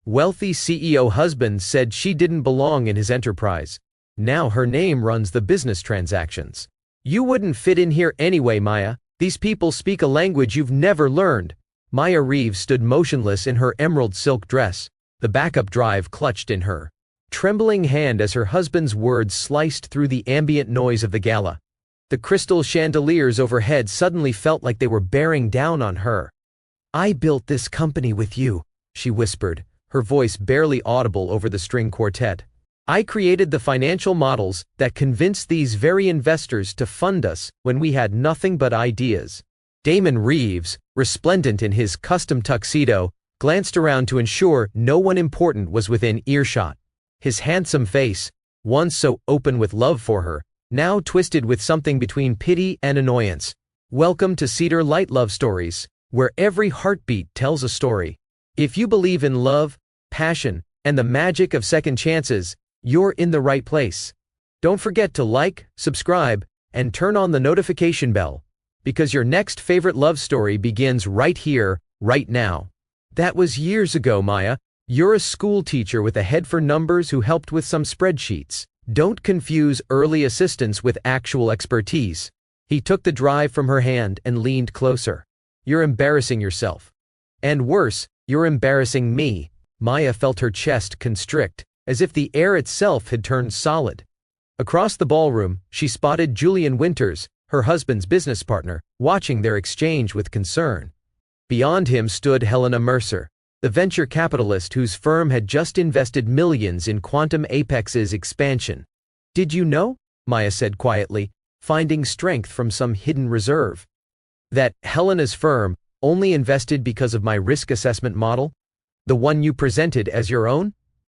wealthy CEO husband said she didn't belong in his enterprise. Now her name runs the business transactions. You wouldn't fit in here anyway, Maya. These people speak a language you've never learned. Maya Reeves stood motionless in her emerald silk dress, the backup drive clutched in her trembling hand as her husband's words sliced through the ambient noise of the gala. The crystal chandeliers overhead suddenly felt like they were bearing down on her. "I built this company with you," she whispered, her voice barely audible over the string quartet. "I created the financial models that convinced these very investors to fund us when we had nothing but ideas." Damon Reeves, resplendent in his custom tuxedo, glanced around to ensure no one important was within earshot. His handsome face, once so open with love for her, now twisted with something between pity and annoyance. "Welcome to Cedar Light Love Stories, where every heartbeat tells a story. If you believe in love, passion, and the magic of second chances, you're in the right place. Don't forget to like, subscribe, and turn on the notification bell, because your next favorite love story begins right here, right now." "That was years ago, Maya. You're a school teacher with a head for numbers who helped with some spreadsheets. Don't confuse early assistance with actual expertise." He took the drive from her hand and leaned closer. "You're embarrassing yourself. And worse, you're embarrassing me." Maya felt her chest constrict, as if the air itself had turned solid. Across the ballroom, she spotted Julian Winters, her husband's business partner, watching their exchange with concern. Beyond him stood Helena Mercer, the venture capitalist whose firm had just invested millions in Quantum Apex's expansion. "Did you know?" Maya said quietly, finding strength from some hidden reserve. "That Helena's firm only invested because of my risk assessment model? The one you presented as your own?"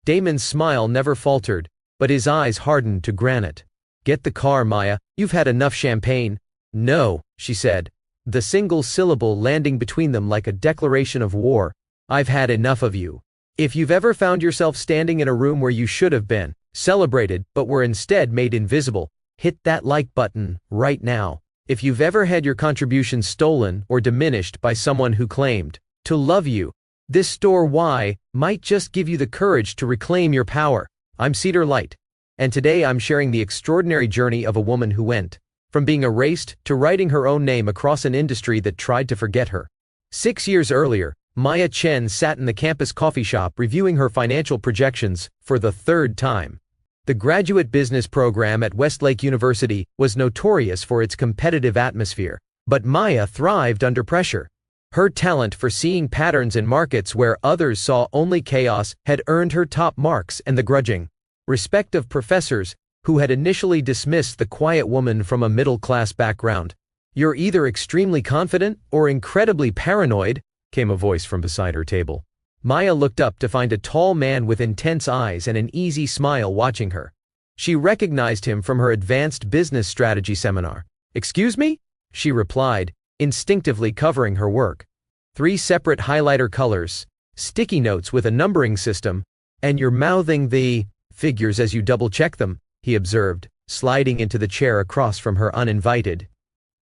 Damon's smile never faltered, but his eyes hardened to granite. "Get the car, Maya. You've had enough champagne." "No," she said, the single syllable landing between them like a declaration of war. "I've had enough of you. If you've ever found yourself standing in a room where you should have been, celebrated, but were instead made invisible, hit that like button right now. If you've ever had your contributions stolen or diminished by someone who claimed to love you, this store Y might just give you the courage to reclaim your power." I'm Cedar Light, and today I'm sharing the extraordinary journey of a woman who went from being erased to writing her own name across an industry that tried to forget her. 6 years earlier, Maya Chen sat in the campus coffee shop reviewing her financial projections for the third time. The graduate business program at Westlake University was notorious for its competitive atmosphere, but Maya thrived under pressure. Her talent for seeing patterns in markets where others saw only chaos had earned her top marks and the grudging respect of professors who had initially dismissed the quiet woman from a middle-class background. "You're either extremely confident or incredibly paranoid," came a voice from beside her table. Maya looked up to find a tall man with intense eyes and an easy smile watching her. She recognized him from her advanced business strategy seminar. "Excuse me?" she replied, instinctively covering her work. 3 separate highlighter colors, sticky notes with a numbering system, and you're mouthing the figures as you double-check them, he observed, sliding into the chair across from her uninvited.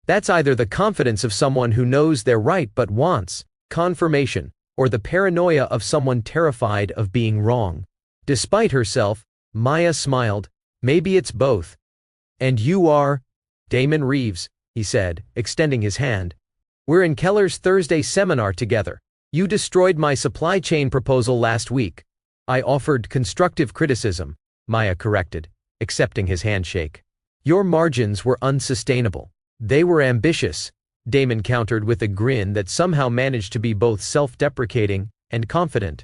"That's either the confidence of someone who knows they're right but wants confirmation, or the paranoia of someone terrified of being wrong." Despite herself, Maya smiled. "Maybe it's both." "And you are?" "Damon Reeves," he said, extending his hand. "We're in Keller's Thursday seminar together. You destroyed my supply chain proposal last week." "I offered constructive criticism," Maya corrected, accepting his handshake. "Your margins were unsustainable." "They were ambitious," Damon countered with a grin that somehow managed to be both self-deprecating and confident.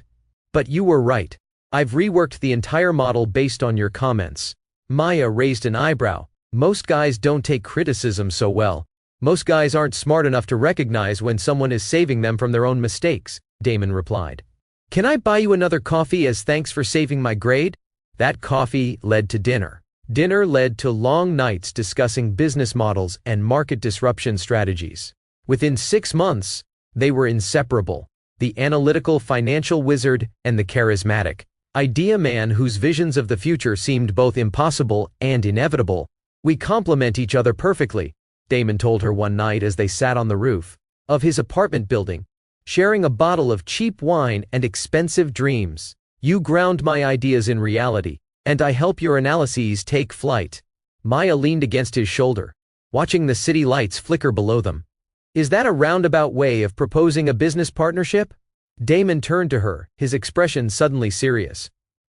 "But you were right. I've reworked the entire model based on your comments." Maya raised an eyebrow. "Most guys don't take criticism so well. Most guys aren't smart enough to recognize when someone is saving them from their own mistakes," Damon replied. "Can I buy you another coffee as thanks for saving my grade?" That coffee led to dinner. Dinner led to long nights discussing business models and market disruption strategies. Within 6 months, they were inseparable. The analytical financial wizard and the charismatic idea man whose visions of the future seemed both impossible and inevitable. "We complement each other perfectly," Damon told her one night as they sat on the roof of his apartment building, sharing a bottle of cheap wine and expensive dreams. You ground my ideas in reality, and I help your analyses take flight." Maya leaned against his shoulder, watching the city lights flicker below them. "Is that a roundabout way of proposing a business partnership?" Damon turned to her, his expression suddenly serious.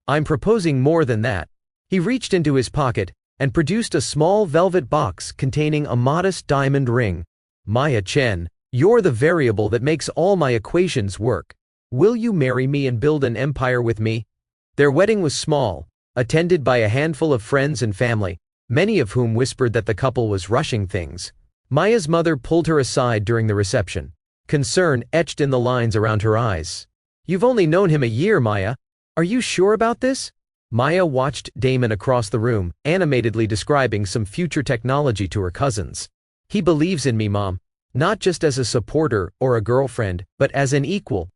"I'm proposing more than that." He reached into his pocket and produced a small velvet box containing a modest diamond ring. "Maya Chen, you're the variable that makes all my equations work. Will you marry me and build an empire with me?" Their wedding was small, attended by a handful of friends and family, many of whom whispered that the couple was rushing things. Maya's mother pulled her aside during the reception, concern etched in the lines around her eyes. "You've only known him a year, Maya. Are you sure about this?" Maya watched Damon across the room, animatedly describing some future technology to her cousins. "He believes in me, Mom. Not just as a supporter or a girlfriend, but as an equal.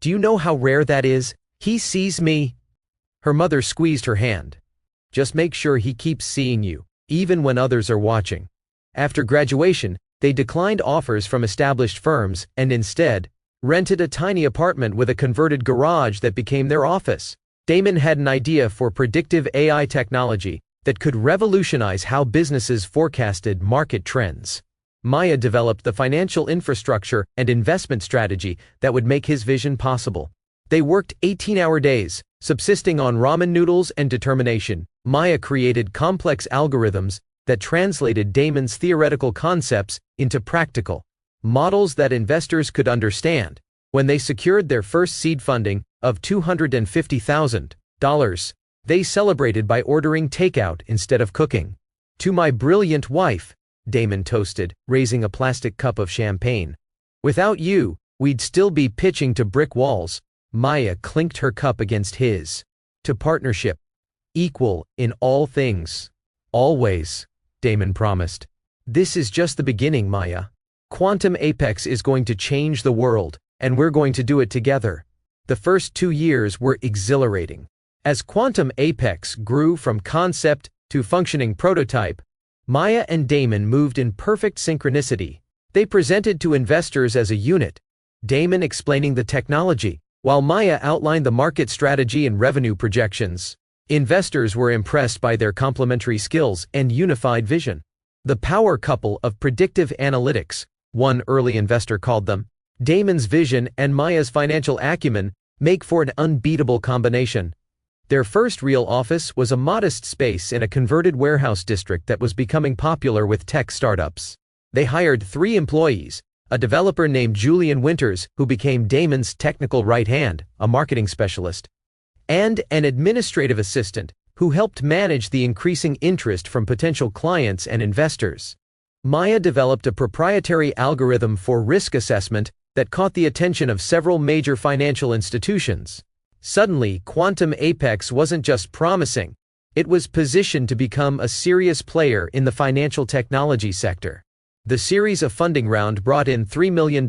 Do you know how rare that is? He sees me." Her mother squeezed her hand. "Just make sure he keeps seeing you, even when others are watching." After graduation, they declined offers from established firms and instead rented a tiny apartment with a converted garage that became their office. Damon had an idea for predictive AI technology that could revolutionize how businesses forecasted market trends. Maya developed the financial infrastructure and investment strategy that would make his vision possible. They worked 18-hour days, subsisting on ramen noodles and determination. Maya created complex algorithms that translated Damon's theoretical concepts into practical models that investors could understand. When they secured their first seed funding of $250,000, they celebrated by ordering takeout instead of cooking. "To my brilliant wife," Damon toasted, raising a plastic cup of champagne. "Without you, we'd still be pitching to brick walls." Maya clinked her cup against his. "To partnership. Equal in all things. Always," Damon promised. "This is just the beginning, Maya. Quantum Apex is going to change the world, and we're going to do it together." The first 2 years were exhilarating. As Quantum Apex grew from concept to functioning prototype, Maya and Damon moved in perfect synchronicity. They presented to investors as a unit, Damon explaining the technology, while Maya outlined the market strategy and revenue projections. Investors were impressed by their complementary skills and unified vision. The power couple of predictive analytics, one early investor called them. Damon's vision and Maya's financial acumen make for an unbeatable combination. Their first real office was a modest space in a converted warehouse district that was becoming popular with tech startups. They hired 3 employees, a developer named Julian Winters, who became Damon's technical right hand, a marketing specialist, and an administrative assistant, who helped manage the increasing interest from potential clients and investors. Maya developed a proprietary algorithm for risk assessment that caught the attention of several major financial institutions. Suddenly, Quantum Apex wasn't just promising, it was positioned to become a serious player in the financial technology sector. The series of funding round brought in $3 million,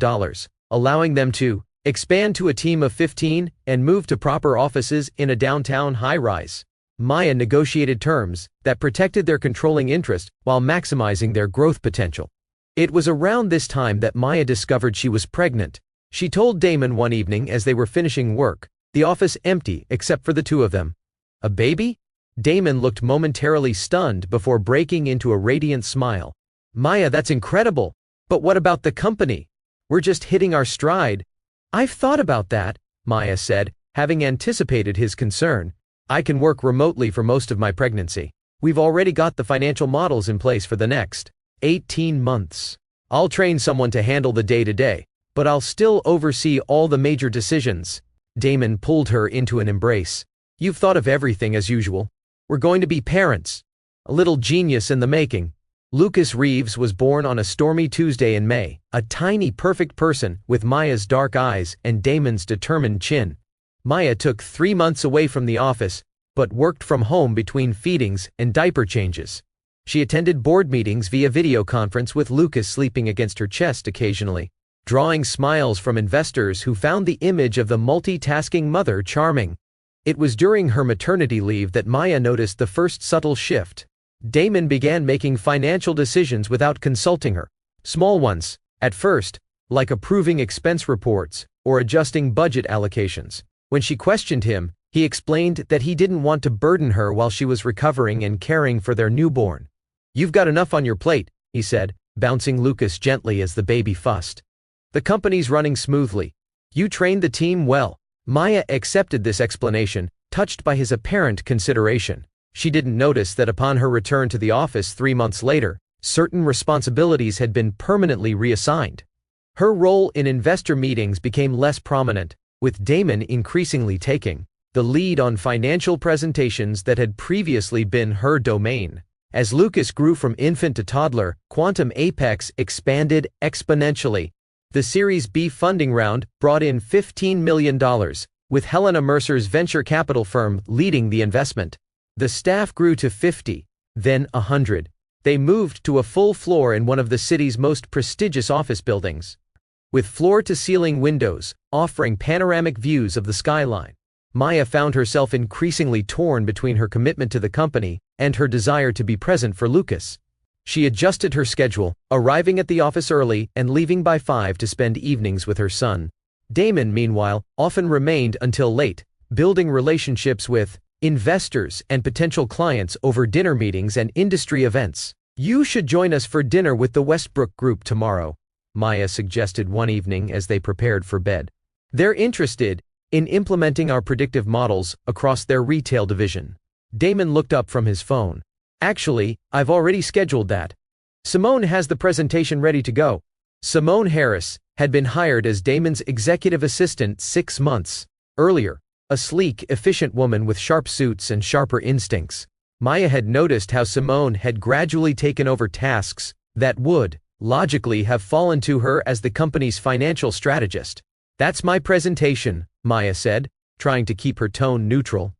allowing them to expand to a team of 15 and move to proper offices in a downtown high-rise. Maya negotiated terms that protected their controlling interest while maximizing their growth potential. It was around this time that Maya discovered she was pregnant. She told Damon one evening as they were finishing work, the office empty except for the 2 of them. "A baby?" Damon looked momentarily stunned before breaking into a radiant smile. "Maya, that's incredible. But what about the company? We're just hitting our stride." "I've thought about that," Maya said, having anticipated his concern. "I can work remotely for most of my pregnancy. We've already got the financial models in place for the next 18 months. I'll train someone to handle the day-to-day, but I'll still oversee all the major decisions." Damon pulled her into an embrace. "You've thought of everything as usual. We're going to be parents. A little genius in the making." Lucas Reeves was born on a stormy Tuesday in May, a tiny perfect person with Maya's dark eyes and Damon's determined chin. Maya took 3 months away from the office, but worked from home between feedings and diaper changes. She attended board meetings via video conference with Lucas sleeping against her chest occasionally, drawing smiles from investors who found the image of the multitasking mother charming. It was during her maternity leave that Maya noticed the first subtle shift. Damon began making financial decisions without consulting her. Small ones, at first, like approving expense reports or adjusting budget allocations. When she questioned him, he explained that he didn't want to burden her while she was recovering and caring for their newborn. "You've got enough on your plate," he said, bouncing Lucas gently as the baby fussed. "The company's running smoothly. You trained the team well." Maya accepted this explanation, touched by his apparent consideration. She didn't notice that upon her return to the office 3 months later, certain responsibilities had been permanently reassigned. Her role in investor meetings became less prominent, with Damon increasingly taking the lead on financial presentations that had previously been her domain. As Lucas grew from infant to toddler, Quantum Apex expanded exponentially. The Series B funding round brought in $15 million, with Helena Mercer's venture capital firm leading the investment. The staff grew to 50, then 100. They moved to a full floor in one of the city's most prestigious office buildings, with floor-to-ceiling windows offering panoramic views of the skyline. Maya found herself increasingly torn between her commitment to the company and her desire to be present for Lucas. She adjusted her schedule, arriving at the office early and leaving by 5 to spend evenings with her son. Damon, meanwhile, often remained until late, building relationships with investors and potential clients over dinner meetings and industry events. "You should join us for dinner with the Westbrook Group tomorrow," Maya suggested one evening as they prepared for bed. "They're interested in implementing our predictive models across their retail division." Damon looked up from his phone. "Actually, I've already scheduled that. Simone has the presentation ready to go." Simone Harris had been hired as Damon's executive assistant 6 months earlier, a sleek, efficient woman with sharp suits and sharper instincts. Maya had noticed how Simone had gradually taken over tasks that would, logically, have fallen to her as the company's financial strategist. "That's my presentation," Maya said, trying to keep her tone neutral.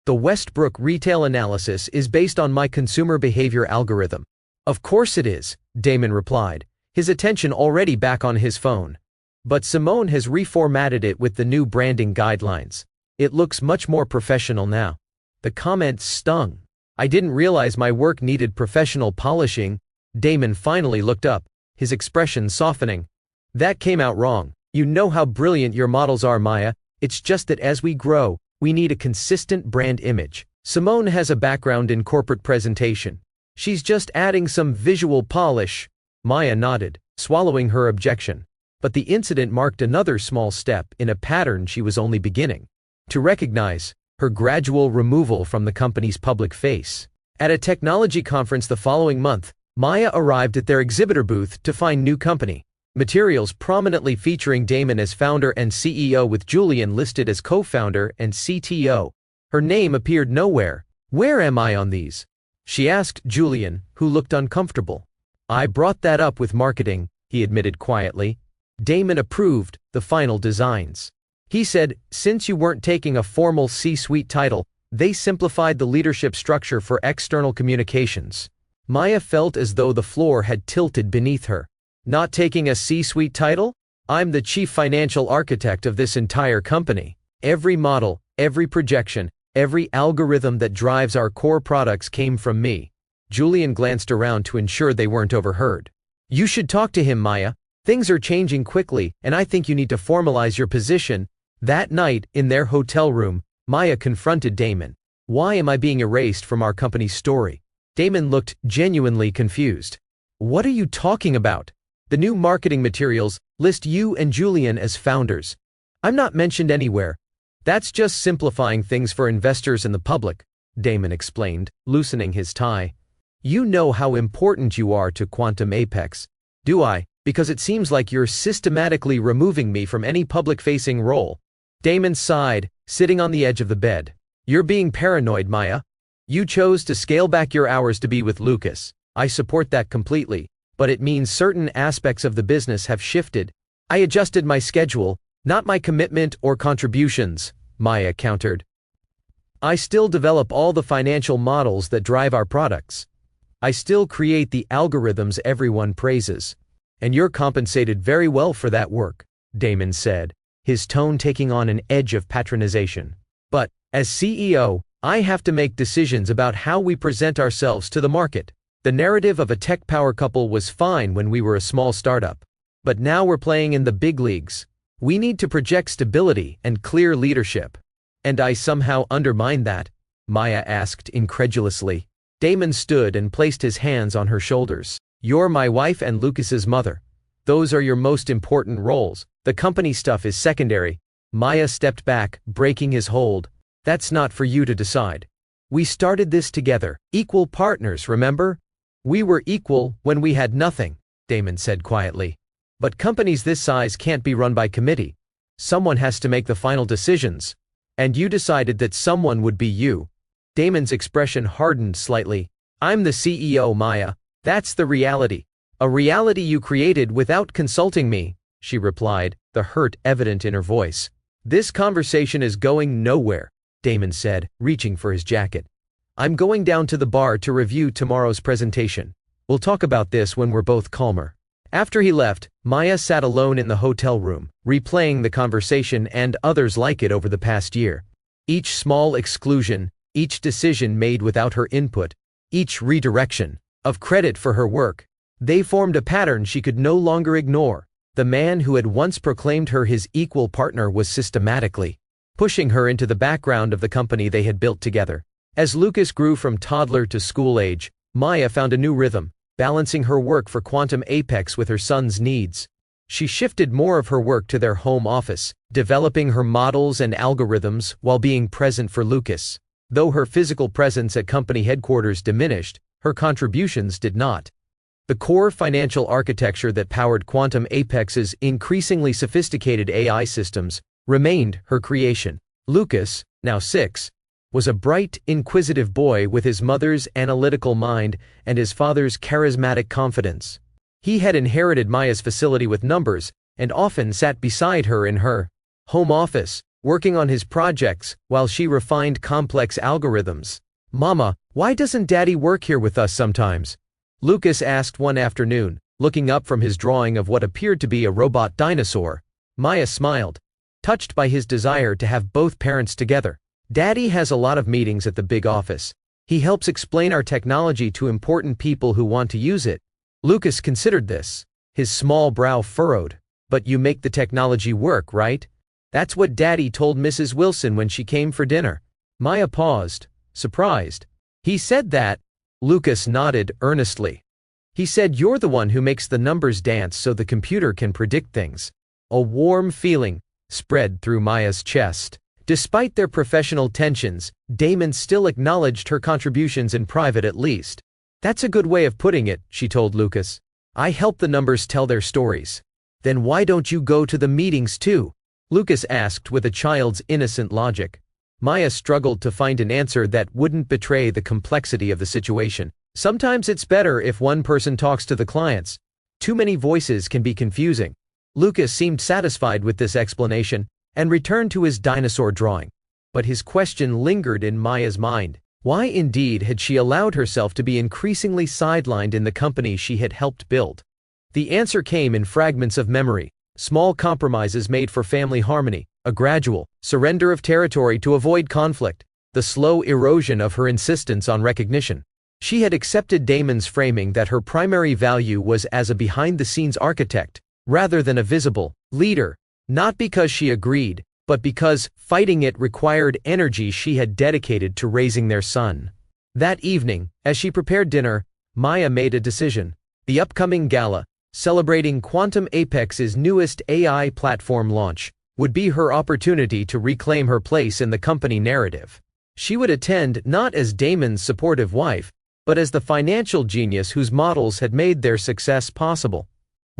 "The Westbrook retail analysis is based on my consumer behavior algorithm." "Of course it is," Damon replied, his attention already back on his phone. "But Simone has reformatted it with the new branding guidelines. It looks much more professional now." The comment stung. "I didn't realize my work needed professional polishing." Damon finally looked up, his expression softening. "That came out wrong. You know how brilliant your models are, Maya. It's just that as we grow, we need a consistent brand image. Simone has a background in corporate presentation. She's just adding some visual polish." Maya nodded, swallowing her objection. But the incident marked another small step in a pattern she was only beginning to recognize: her gradual removal from the company's public face. At a technology conference the following month, Maya arrived at their exhibitor booth to find new company materials prominently featuring Damon as founder and CEO with Julian listed as co-founder and CTO. Her name appeared nowhere. "Where am I on these?" she asked Julian, who looked uncomfortable. "I brought that up with marketing," he admitted quietly. Damon approved the final designs. He said, "Since you weren't taking a formal C-suite title, they simplified the leadership structure for external communications." Maya felt as though the floor had tilted beneath her. "Not taking a C-suite title? I'm the chief financial architect of this entire company. Every model, every projection, every algorithm that drives our core products came from me." Julian glanced around to ensure they weren't overheard. "You should talk to him, Maya. Things are changing quickly, and I think you need to formalize your position." That night, in their hotel room, Maya confronted Damon. "Why am I being erased from our company's story?" Damon looked genuinely confused. "What are you talking about? The new marketing materials list you and Julian as founders. I'm not mentioned anywhere." "That's just simplifying things for investors and the public," Damon explained, loosening his tie. "You know how important you are to Quantum Apex." "Do I? Because it seems like you're systematically removing me from any public-facing role." Damon sighed, sitting on the edge of the bed. "You're being paranoid, Maya. You chose to scale back your hours to be with Lucas. I support that completely, but it means certain aspects of the business have shifted." "I adjusted my schedule, not my commitment or contributions," Maya countered. "I still develop all the financial models that drive our products. I still create the algorithms everyone praises. And you're compensated very well for that work," Damon said, his tone taking on an edge of patronization. "But, as CEO, I have to make decisions about how we present ourselves to the market. The narrative of a tech power couple was fine when we were a small startup. But now we're playing in the big leagues. We need to project stability and clear leadership. And I somehow undermine that? Maya asked incredulously. Damon stood and placed his hands on her shoulders. You're my wife and Lucas's mother. Those are your most important roles. The company stuff is secondary. Maya stepped back, breaking his hold. That's not for you to decide. We started this together, equal partners, remember? We were equal when we had nothing, Damon said quietly. But companies this size can't be run by committee. Someone has to make the final decisions. And you decided that someone would be you. Damon's expression hardened slightly. I'm the CEO, Maya. That's the reality. A reality you created without consulting me, she replied, the hurt evident in her voice. This conversation is going nowhere, Damon said, reaching for his jacket. I'm going down to the bar to review tomorrow's presentation. We'll talk about this when we're both calmer. After he left, Maya sat alone in the hotel room, replaying the conversation and others like it over the past year. Each small exclusion, each decision made without her input, each redirection of credit for her work. They formed a pattern she could no longer ignore. The man who had once proclaimed her his equal partner was systematically pushing her into the background of the company they had built together. As Lucas grew from toddler to school age, Maya found a new rhythm, balancing her work for Quantum Apex with her son's needs. She shifted more of her work to their home office, developing her models and algorithms while being present for Lucas. Though her physical presence at company headquarters diminished, her contributions did not. The core financial architecture that powered Quantum Apex's increasingly sophisticated AI systems remained her creation. Lucas, now 6, was a bright, inquisitive boy with his mother's analytical mind and his father's charismatic confidence. He had inherited Maya's facility with numbers and often sat beside her in her home office, working on his projects while she refined complex algorithms. Mama, why doesn't Daddy work here with us sometimes? Lucas asked one afternoon, looking up from his drawing of what appeared to be a robot dinosaur. Maya smiled, touched by his desire to have both parents together. Daddy has a lot of meetings at the big office. He helps explain our technology to important people who want to use it. Lucas considered this, his small brow furrowed. But you make the technology work, right? That's what Daddy told Mrs. Wilson when she came for dinner. Maya paused, surprised. He said that? Lucas nodded earnestly. He said you're the one who makes the numbers dance so the computer can predict things. A warm feeling spread through Maya's chest. Despite their professional tensions, Damon still acknowledged her contributions in private at least. That's a good way of putting it, she told Lucas. I help the numbers tell their stories. Then why don't you go to the meetings too? Lucas asked with a child's innocent logic. Maya struggled to find an answer that wouldn't betray the complexity of the situation. Sometimes it's better if one person talks to the clients. Too many voices can be confusing. Lucas seemed satisfied with this explanation and returned to his dinosaur drawing. But his question lingered in Maya's mind. Why indeed had she allowed herself to be increasingly sidelined in the company she had helped build? The answer came in fragments of memory, small compromises made for family harmony, a gradual surrender of territory to avoid conflict, the slow erosion of her insistence on recognition. She had accepted Damon's framing that her primary value was as a behind-the-scenes architect, rather than a visible leader, not because she agreed, but because fighting it required energy she had dedicated to raising their son. That evening, as she prepared dinner, Maya made a decision. The upcoming gala, celebrating Quantum Apex's newest AI platform launch, would be her opportunity to reclaim her place in the company narrative. She would attend not as Damon's supportive wife, but as the financial genius whose models had made their success possible.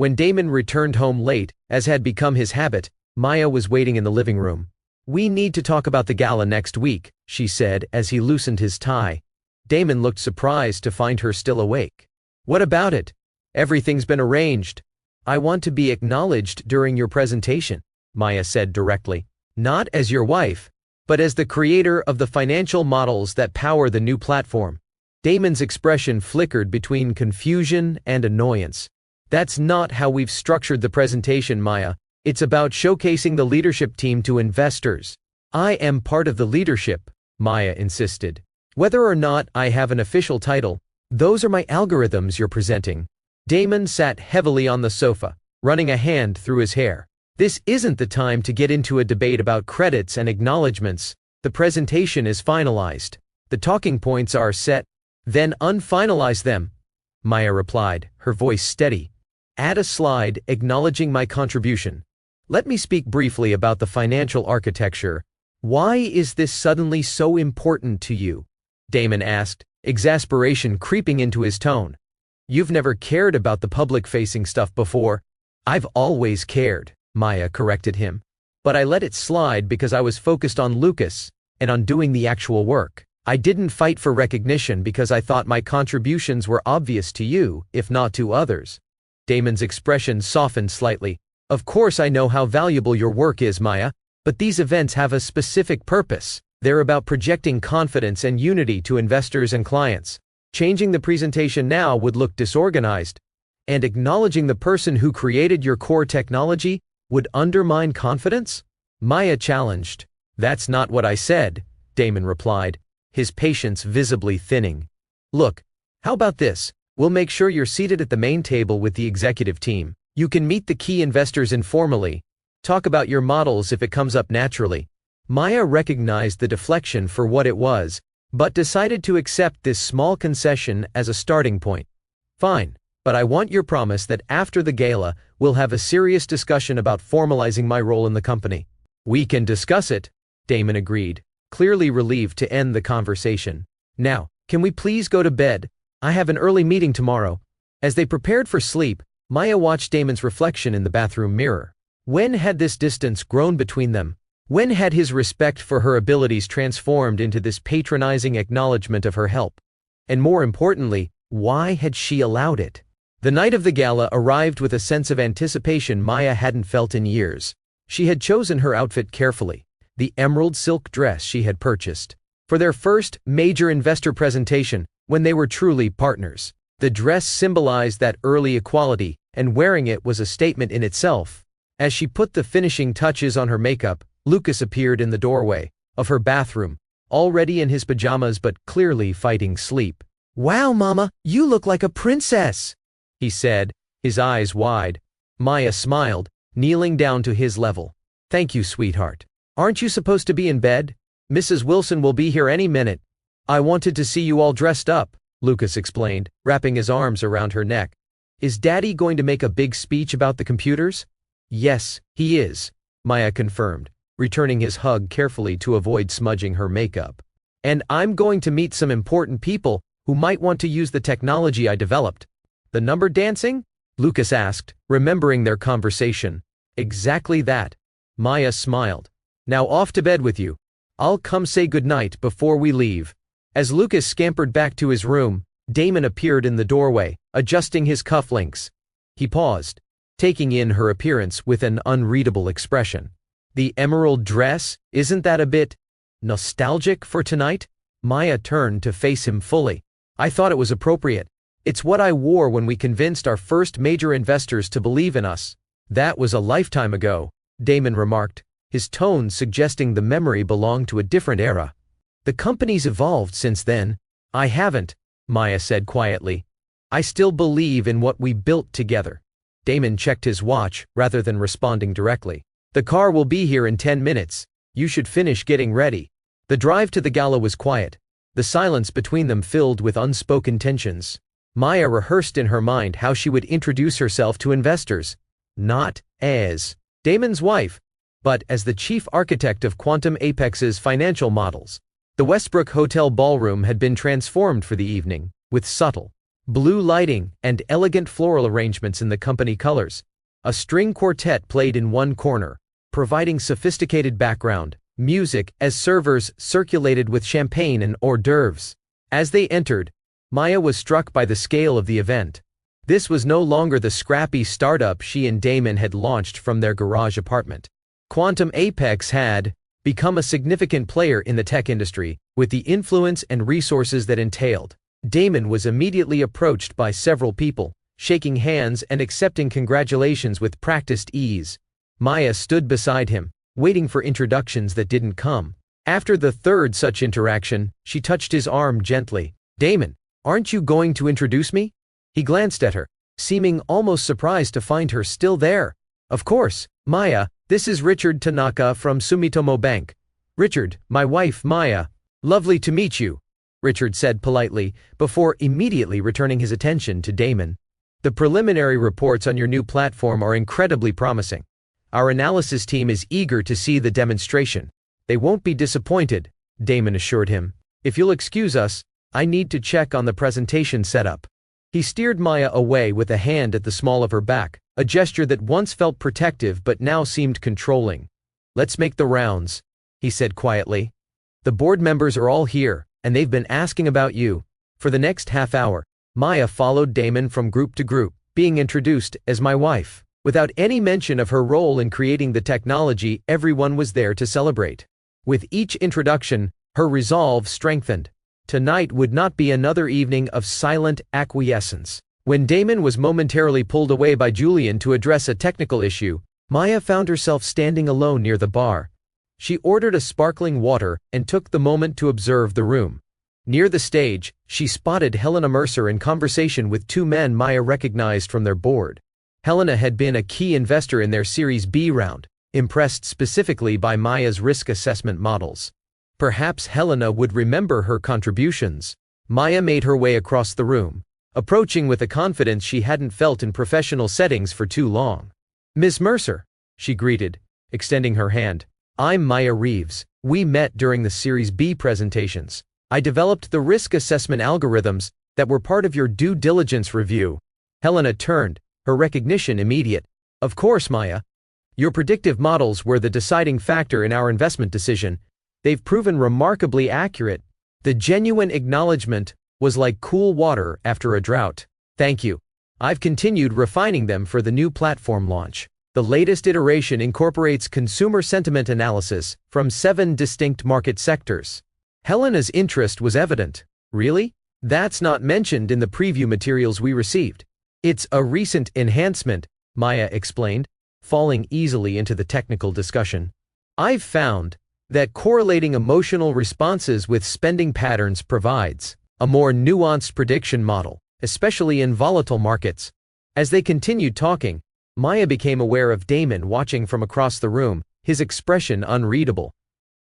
When Damon returned home late, as had become his habit, Maya was waiting in the living room. We need to talk about the gala next week, she said as he loosened his tie. Damon looked surprised to find her still awake. What about it? Everything's been arranged. I want to be acknowledged during your presentation, Maya said directly. Not as your wife, but as the creator of the financial models that power the new platform. Damon's expression flickered between confusion and annoyance. That's not how we've structured the presentation, Maya. It's about showcasing the leadership team to investors. I am part of the leadership, Maya insisted. Whether or not I have an official title, those are my algorithms you're presenting. Damon sat heavily on the sofa, running a hand through his hair. This isn't the time to get into a debate about credits and acknowledgments. The presentation is finalized. The talking points are set. Then unfinalize them, Maya replied, her voice steady. Add a slide acknowledging my contribution. Let me speak briefly about the financial architecture. Why is this suddenly so important to you? Damon asked, exasperation creeping into his tone. You've never cared about the public-facing stuff before. I've always cared, Maya corrected him. But I let it slide because I was focused on Lucas and on doing the actual work. I didn't fight for recognition because I thought my contributions were obvious to you, if not to others. Damon's expression softened slightly. Of course I know how valuable your work is, Maya, but these events have a specific purpose. They're about projecting confidence and unity to investors and clients. Changing the presentation now would look disorganized, and acknowledging the person who created your core technology would undermine confidence? Maya challenged. That's not what I said, Damon replied, his patience visibly thinning. Look, how about this? We'll make sure you're seated at the main table with the executive team. You can meet the key investors informally. Talk about your models if it comes up naturally. Maya recognized the deflection for what it was, but decided to accept this small concession as a starting point. Fine, but I want your promise that after the gala, we'll have a serious discussion about formalizing my role in the company. We can discuss it, Damon agreed, clearly relieved to end the conversation. Now, can we please go to bed? I have an early meeting tomorrow. As they prepared for sleep, Maya watched Damon's reflection in the bathroom mirror. When had this distance grown between them? When had his respect for her abilities transformed into this patronizing acknowledgement of her help? And more importantly, why had she allowed it? The night of the gala arrived with a sense of anticipation Maya hadn't felt in years. She had chosen her outfit carefully, the emerald silk dress she had purchased for their first major investor presentation when they were truly partners. The dress symbolized that early equality, and wearing it was a statement in itself. As she put the finishing touches on her makeup, Lucas appeared in the doorway of her bathroom, already in his pajamas but clearly fighting sleep. Wow, Mama, you look like a princess, he said, his eyes wide. Maya smiled, kneeling down to his level. Thank you, sweetheart. Aren't you supposed to be in bed? Mrs. Wilson will be here any minute. I wanted to see you all dressed up, Lucas explained, wrapping his arms around her neck. Is Daddy going to make a big speech about the computers? Yes, he is, Maya confirmed, returning his hug carefully to avoid smudging her makeup. And I'm going to meet some important people who might want to use the technology I developed. The number dancing? Lucas asked, remembering their conversation. Exactly that. Maya smiled. Now off to bed with you. I'll come say goodnight before we leave. As Lucas scampered back to his room, Damon appeared in the doorway, adjusting his cufflinks. He paused, taking in her appearance with an unreadable expression. The emerald dress, isn't that a bit nostalgic for tonight? Maya turned to face him fully. I thought it was appropriate. It's what I wore when we convinced our first major investors to believe in us. That was a lifetime ago, Damon remarked, his tone suggesting the memory belonged to a different era. The company's evolved since then. I haven't, Maya said quietly. I still believe in what we built together. Damon checked his watch rather than responding directly. The car will be here in 10 minutes. You should finish getting ready. The drive to the gala was quiet, the silence between them filled with unspoken tensions. Maya rehearsed in her mind how she would introduce herself to investors, not as Damon's wife, but as the chief architect of Quantum Apex's financial models. The Westbrook Hotel ballroom had been transformed for the evening, with subtle blue lighting and elegant floral arrangements in the company colors. A string quartet played in one corner, providing sophisticated background music as servers circulated with champagne and hors d'oeuvres. As they entered, Maya was struck by the scale of the event. This was no longer the scrappy startup she and Damon had launched from their garage apartment. Quantum Apex had become a significant player in the tech industry, with the influence and resources that entailed. Damon was immediately approached by several people, shaking hands and accepting congratulations with practiced ease. Maya stood beside him, waiting for introductions that didn't come. After the third such interaction, she touched his arm gently. Damon, aren't you going to introduce me? He glanced at her, seeming almost surprised to find her still there. Of course, Maya, this is Richard Tanaka from Sumitomo Bank. Richard, my wife Maya. Lovely to meet you, Richard said politely, before immediately returning his attention to Damon. The preliminary reports on your new platform are incredibly promising. Our analysis team is eager to see the demonstration. They won't be disappointed, Damon assured him. If you'll excuse us, I need to check on the presentation setup. He steered Maya away with a hand at the small of her back, a gesture that once felt protective but now seemed controlling. Let's make the rounds, he said quietly. The board members are all here, and they've been asking about you. For the next half hour, Maya followed Damon from group to group, being introduced as my wife. Without any mention of her role in creating the technology, everyone was there to celebrate. With each introduction, her resolve strengthened. Tonight would not be another evening of silent acquiescence. When Damon was momentarily pulled away by Julian to address a technical issue, Maya found herself standing alone near the bar. She ordered a sparkling water and took the moment to observe the room. Near the stage, she spotted Helena Mercer in conversation with two men Maya recognized from their board. Helena had been a key investor in their Series B round, impressed specifically by Maya's risk assessment models. Perhaps Helena would remember her contributions. Maya made her way across the room, approaching with a confidence she hadn't felt in professional settings for too long. Ms. Mercer, she greeted, extending her hand. I'm Maya Reeves. We met during the Series B presentations. I developed the risk assessment algorithms that were part of your due diligence review. Helena turned, her recognition immediate. Of course, Maya. Your predictive models were the deciding factor in our investment decision. They've proven remarkably accurate. The genuine acknowledgement was like cool water after a drought. Thank you. I've continued refining them for the new platform launch. The latest iteration incorporates consumer sentiment analysis from 7 distinct market sectors. Helena's interest was evident. Really? That's not mentioned in the preview materials we received. It's a recent enhancement, Maya explained, falling easily into the technical discussion. I've found that correlating emotional responses with spending patterns provides a more nuanced prediction model, especially in volatile markets. As they continued talking, Maya became aware of Damon watching from across the room, his expression unreadable.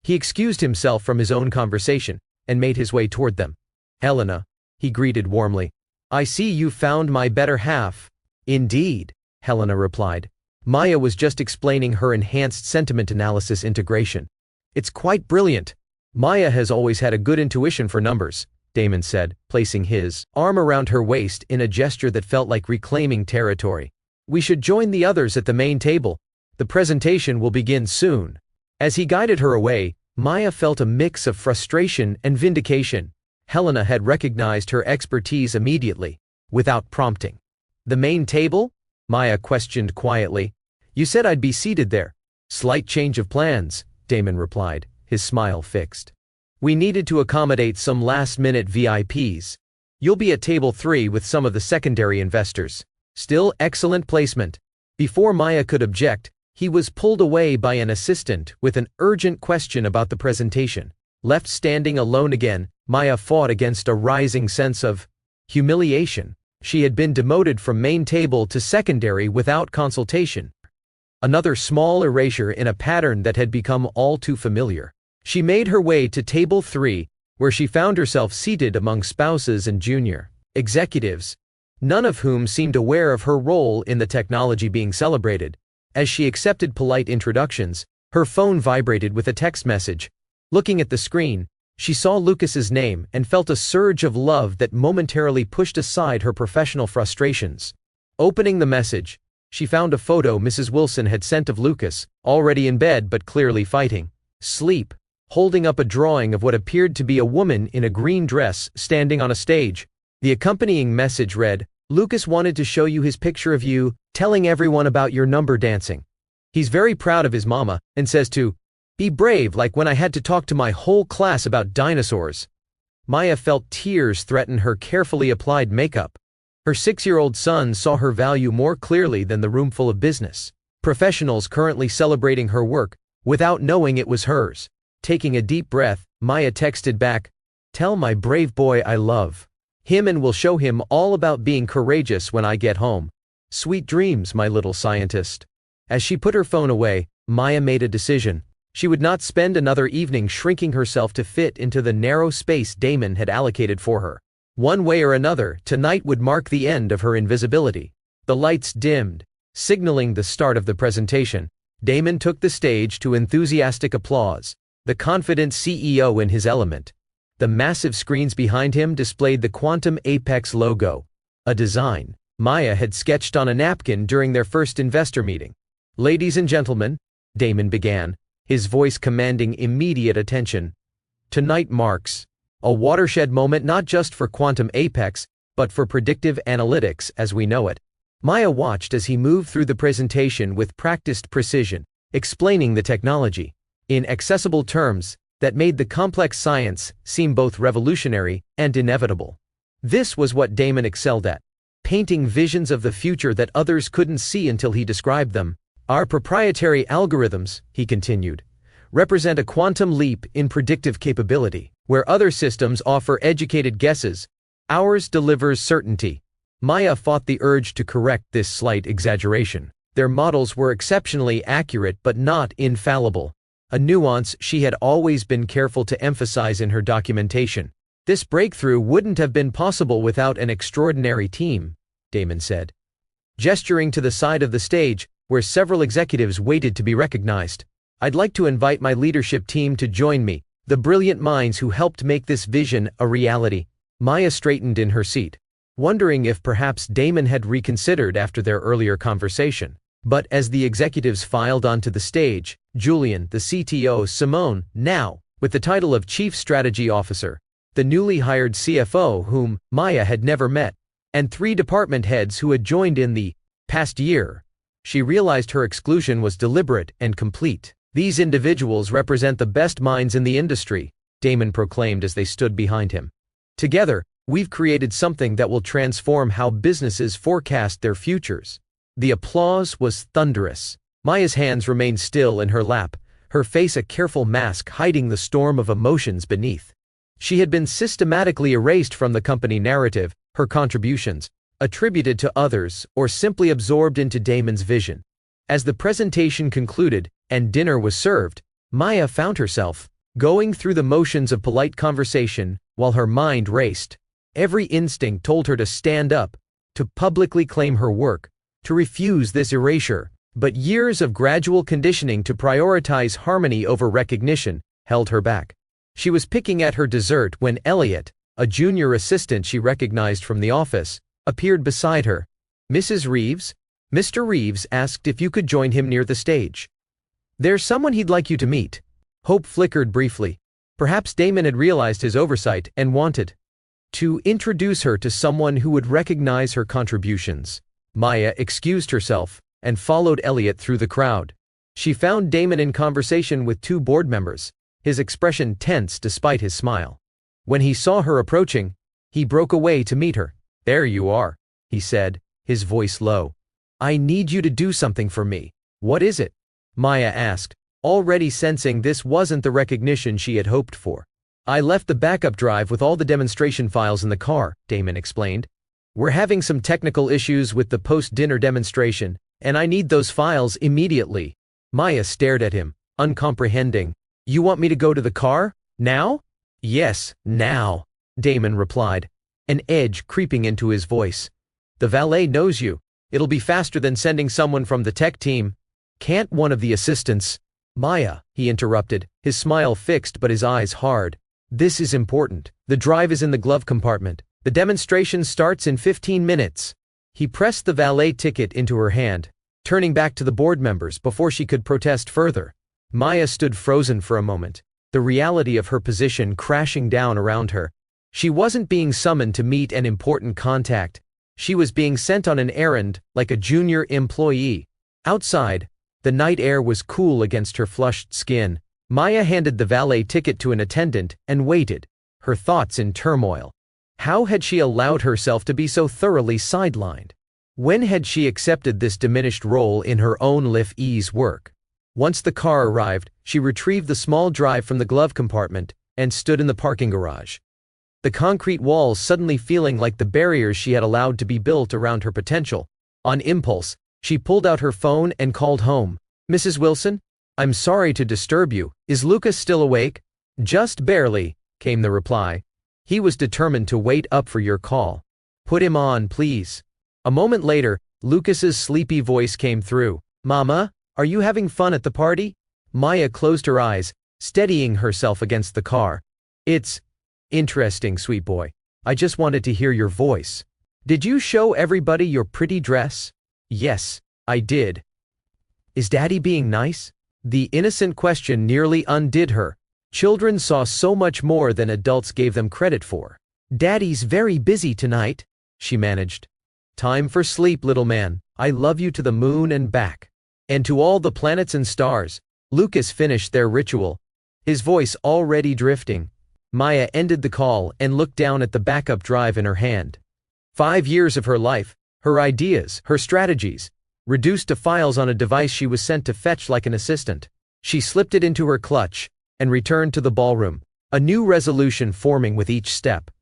He excused himself from his own conversation and made his way toward them. Helena, he greeted warmly. I see you found my better half. Indeed, Helena replied. Maya was just explaining her enhanced sentiment analysis integration. It's quite brilliant. Maya has always had a good intuition for numbers, Damon said, placing his arm around her waist in a gesture that felt like reclaiming territory. We should join the others at the main table. The presentation will begin soon. As he guided her away, Maya felt a mix of frustration and vindication. Helena had recognized her expertise immediately, without prompting. The main table? Maya questioned quietly. You said I'd be seated there. Slight change of plans, Damon replied, his smile fixed. We needed to accommodate some last-minute VIPs. You'll be at table 3 with some of the secondary investors. Still excellent placement. Before Maya could object, he was pulled away by an assistant with an urgent question about the presentation. Left standing alone again, Maya fought against a rising sense of humiliation. She had been demoted from main table to secondary without consultation. Another small erasure in a pattern that had become all too familiar. She made her way to table 3, where she found herself seated among spouses and junior executives, none of whom seemed aware of her role in the technology being celebrated. As she accepted polite introductions, her phone vibrated with a text message. Looking at the screen, she saw Lucas's name and felt a surge of love that momentarily pushed aside her professional frustrations. Opening the message, she found a photo Mrs. Wilson had sent of Lucas, already in bed but clearly fighting sleep, holding up a drawing of what appeared to be a woman in a green dress standing on a stage. The accompanying message read, Lucas wanted to show you his picture of you, telling everyone about your number dancing. He's very proud of his mama, and says to be brave like when I had to talk to my whole class about dinosaurs. Maya felt tears threaten her carefully applied makeup. Her 6-year-old son saw her value more clearly than the roomful of business professionals currently celebrating her work, without knowing it was hers. Taking a deep breath, Maya texted back, Tell my brave boy I love Him and will show him all about being courageous when I get home. Sweet dreams, my little scientist. As she put her phone away, Maya made a decision. She would not spend another evening shrinking herself to fit into the narrow space Damon had allocated for her. One way or another, tonight would mark the end of her invisibility. The lights dimmed, signaling the start of the presentation. Damon took the stage to enthusiastic applause, the confident CEO in his element. The massive screens behind him displayed the Quantum Apex logo, a design Maya had sketched on a napkin during their first investor meeting. "Ladies and gentlemen," Damon began, his voice commanding immediate attention. "Tonight marks a watershed moment not just for Quantum Apex, but for predictive analytics as we know it." Maya watched as he moved through the presentation with practiced precision, explaining the technology in accessible terms that made the complex science seem both revolutionary and inevitable. This was what Damon excelled at, painting visions of the future that others couldn't see until he described them. "Our proprietary algorithms," he continued, "represent a quantum leap in predictive capability. Where other systems offer educated guesses, ours delivers certainty." Maya fought the urge to correct this slight exaggeration. Their models were exceptionally accurate but not infallible, a nuance she had always been careful to emphasize in her documentation. "This breakthrough wouldn't have been possible without an extraordinary team," Damon said, gesturing to the side of the stage where several executives waited to be recognized. "I'd like to invite my leadership team to join me, the brilliant minds who helped make this vision a reality." Maya straightened in her seat, wondering if perhaps Damon had reconsidered after their earlier conversation. But as the executives filed onto the stage, Julian, the CTO, Simone, now, with the title of Chief Strategy Officer, the newly hired CFO whom Maya had never met, and 3 department heads who had joined in the past year, she realized her exclusion was deliberate and complete. "These individuals represent the best minds in the industry," Damon proclaimed as they stood behind him. "Together, we've created something that will transform how businesses forecast their futures." The applause was thunderous. Maya's hands remained still in her lap, her face a careful mask hiding the storm of emotions beneath. She had been systematically erased from the company narrative, her contributions attributed to others or simply absorbed into Damon's vision. As the presentation concluded and dinner was served, Maya found herself going through the motions of polite conversation while her mind raced. Every instinct told her to stand up, to publicly claim her work, to refuse this erasure. But years of gradual conditioning to prioritize harmony over recognition held her back. She was picking at her dessert when Elliot, a junior assistant she recognized from the office, appeared beside her. "Mrs. Reeves?" Mr. Reeves asked if you could join him near the stage. "There's someone he'd like you to meet." Hope flickered briefly. Perhaps Damon had realized his oversight and wanted to introduce her to someone who would recognize her contributions. Maya excused herself and followed Elliot through the crowd. She found Damon in conversation with 2 board members, his expression tense despite his smile. When he saw her approaching, he broke away to meet her. "There you are," he said, his voice low. "I need you to do something for me." "What is it?" Maya asked, already sensing this wasn't the recognition she had hoped for. "I left the backup drive with all the demonstration files in the car," Damon explained. "We're having some technical issues with the post-dinner demonstration, and I need those files immediately." Maya stared at him, uncomprehending. "You want me to go to the car? Now?" "Yes, now," Damon replied, an edge creeping into his voice. "The valet knows you. It'll be faster than sending someone from the tech team." "Can't one of the assistants?" "Maya," he interrupted, his smile fixed but his eyes hard. "This is important. The drive is in the glove compartment. The demonstration starts in 15 minutes. He pressed the valet ticket into her hand, turning back to the board members before she could protest further. Maya stood frozen for a moment, the reality of her position crashing down around her. She wasn't being summoned to meet an important contact. She was being sent on an errand, like a junior employee. Outside, the night air was cool against her flushed skin. Maya handed the valet ticket to an attendant and waited, her thoughts in turmoil. How had she allowed herself to be so thoroughly sidelined? When had she accepted this diminished role in her own life-ease work? Once the car arrived, she retrieved the small drive from the glove compartment and stood in the parking garage. the concrete walls suddenly feeling like the barriers she had allowed to be built around her potential. On impulse, she pulled out her phone and called home. "Mrs. Wilson? I'm sorry to disturb you. Is Lucas still awake?" "Just barely," came the reply. "He was determined to wait up for your call. Put him on, please." A moment later, Lucas's sleepy voice came through. "Mama, are you having fun at the party?" Maya closed her eyes, steadying herself against the car. "It's interesting, sweet boy. I just wanted to hear your voice. Did you show everybody your pretty dress?" "Yes, I did." "Is Daddy being nice?" The innocent question nearly undid her. Children saw so much more than adults gave them credit for. "Daddy's very busy tonight," she managed. "Time for sleep, little man. I love you to the moon and back. And to all the planets and stars." Lucas finished their ritual, his voice already drifting. Maya ended the call and looked down at the backup drive in her hand. 5 years of her life, her ideas, her strategies, reduced to files on a device she was sent to fetch like an assistant. She slipped it into her clutch and returned to the ballroom, a new resolution forming with each step.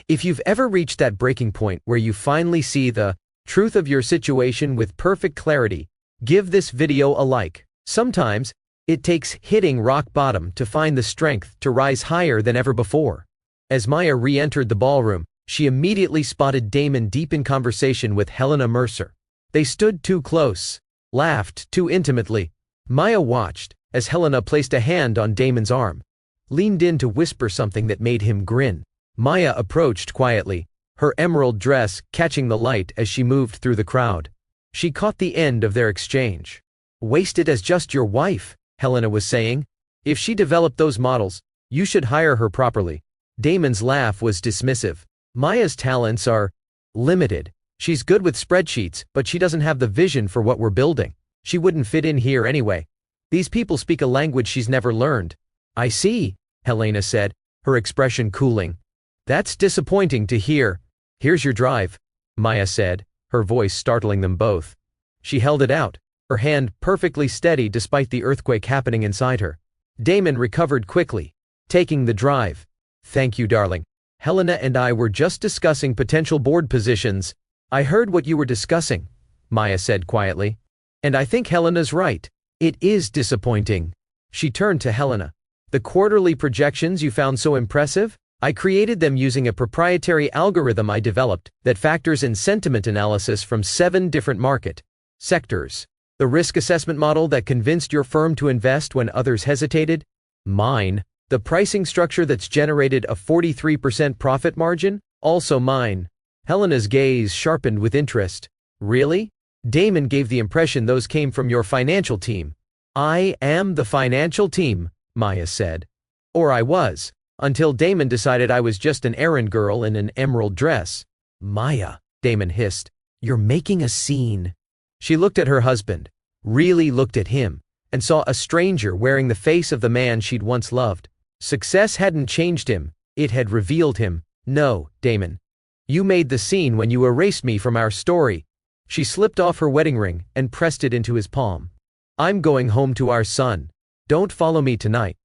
If you've ever reached that breaking point where you finally see the truth of your situation with perfect clarity, give this video a like. Sometimes, it takes hitting rock bottom to find the strength to rise higher than ever before. As Maya re-entered the ballroom, she immediately spotted Damon deep in conversation with Helena Mercer. They stood too close, laughed too intimately. Maya watched as Helena placed a hand on Damon's arm, leaned in to whisper something that made him grin. Maya approached quietly, her emerald dress catching the light as she moved through the crowd. She caught the end of their exchange. "Wasted as just your wife," Helena was saying. "If she developed those models, you should hire her properly." Damon's laugh was dismissive. "Maya's talents are limited. She's good with spreadsheets, but she doesn't have the vision for what we're building. She wouldn't fit in here anyway. These people speak a language she's never learned." "I see," Helena said, her expression cooling. "That's disappointing to hear. Here's your drive," Maya said, her voice startling them both. She held it out, her hand perfectly steady despite the earthquake happening inside her. Damon recovered quickly, taking the drive. "Thank you, darling. Helena and I were just discussing potential board positions." "I heard what you were discussing," Maya said quietly. "And I think Helena's right. It is disappointing." She turned to Helena. "The quarterly projections you found so impressive? I created them using a proprietary algorithm I developed that factors in sentiment analysis from 7 different market sectors. The risk assessment model that convinced your firm to invest when others hesitated? Mine. The pricing structure that's generated a 43% profit margin? Also mine." Helena's gaze sharpened with interest. "Really? Damon gave the impression those came from your financial team." "I am the financial team," Maya said. "Or I was, until Damon decided I was just an errand girl in an emerald dress." "Maya," Damon hissed, "you're making a scene." She looked at her husband, really looked at him, and saw a stranger wearing the face of the man she'd once loved. Success hadn't changed him, it had revealed him. "No, Damon. You made the scene when you erased me from our story." She slipped off her wedding ring and pressed it into his palm. "I'm going home to our son. Don't follow me tonight."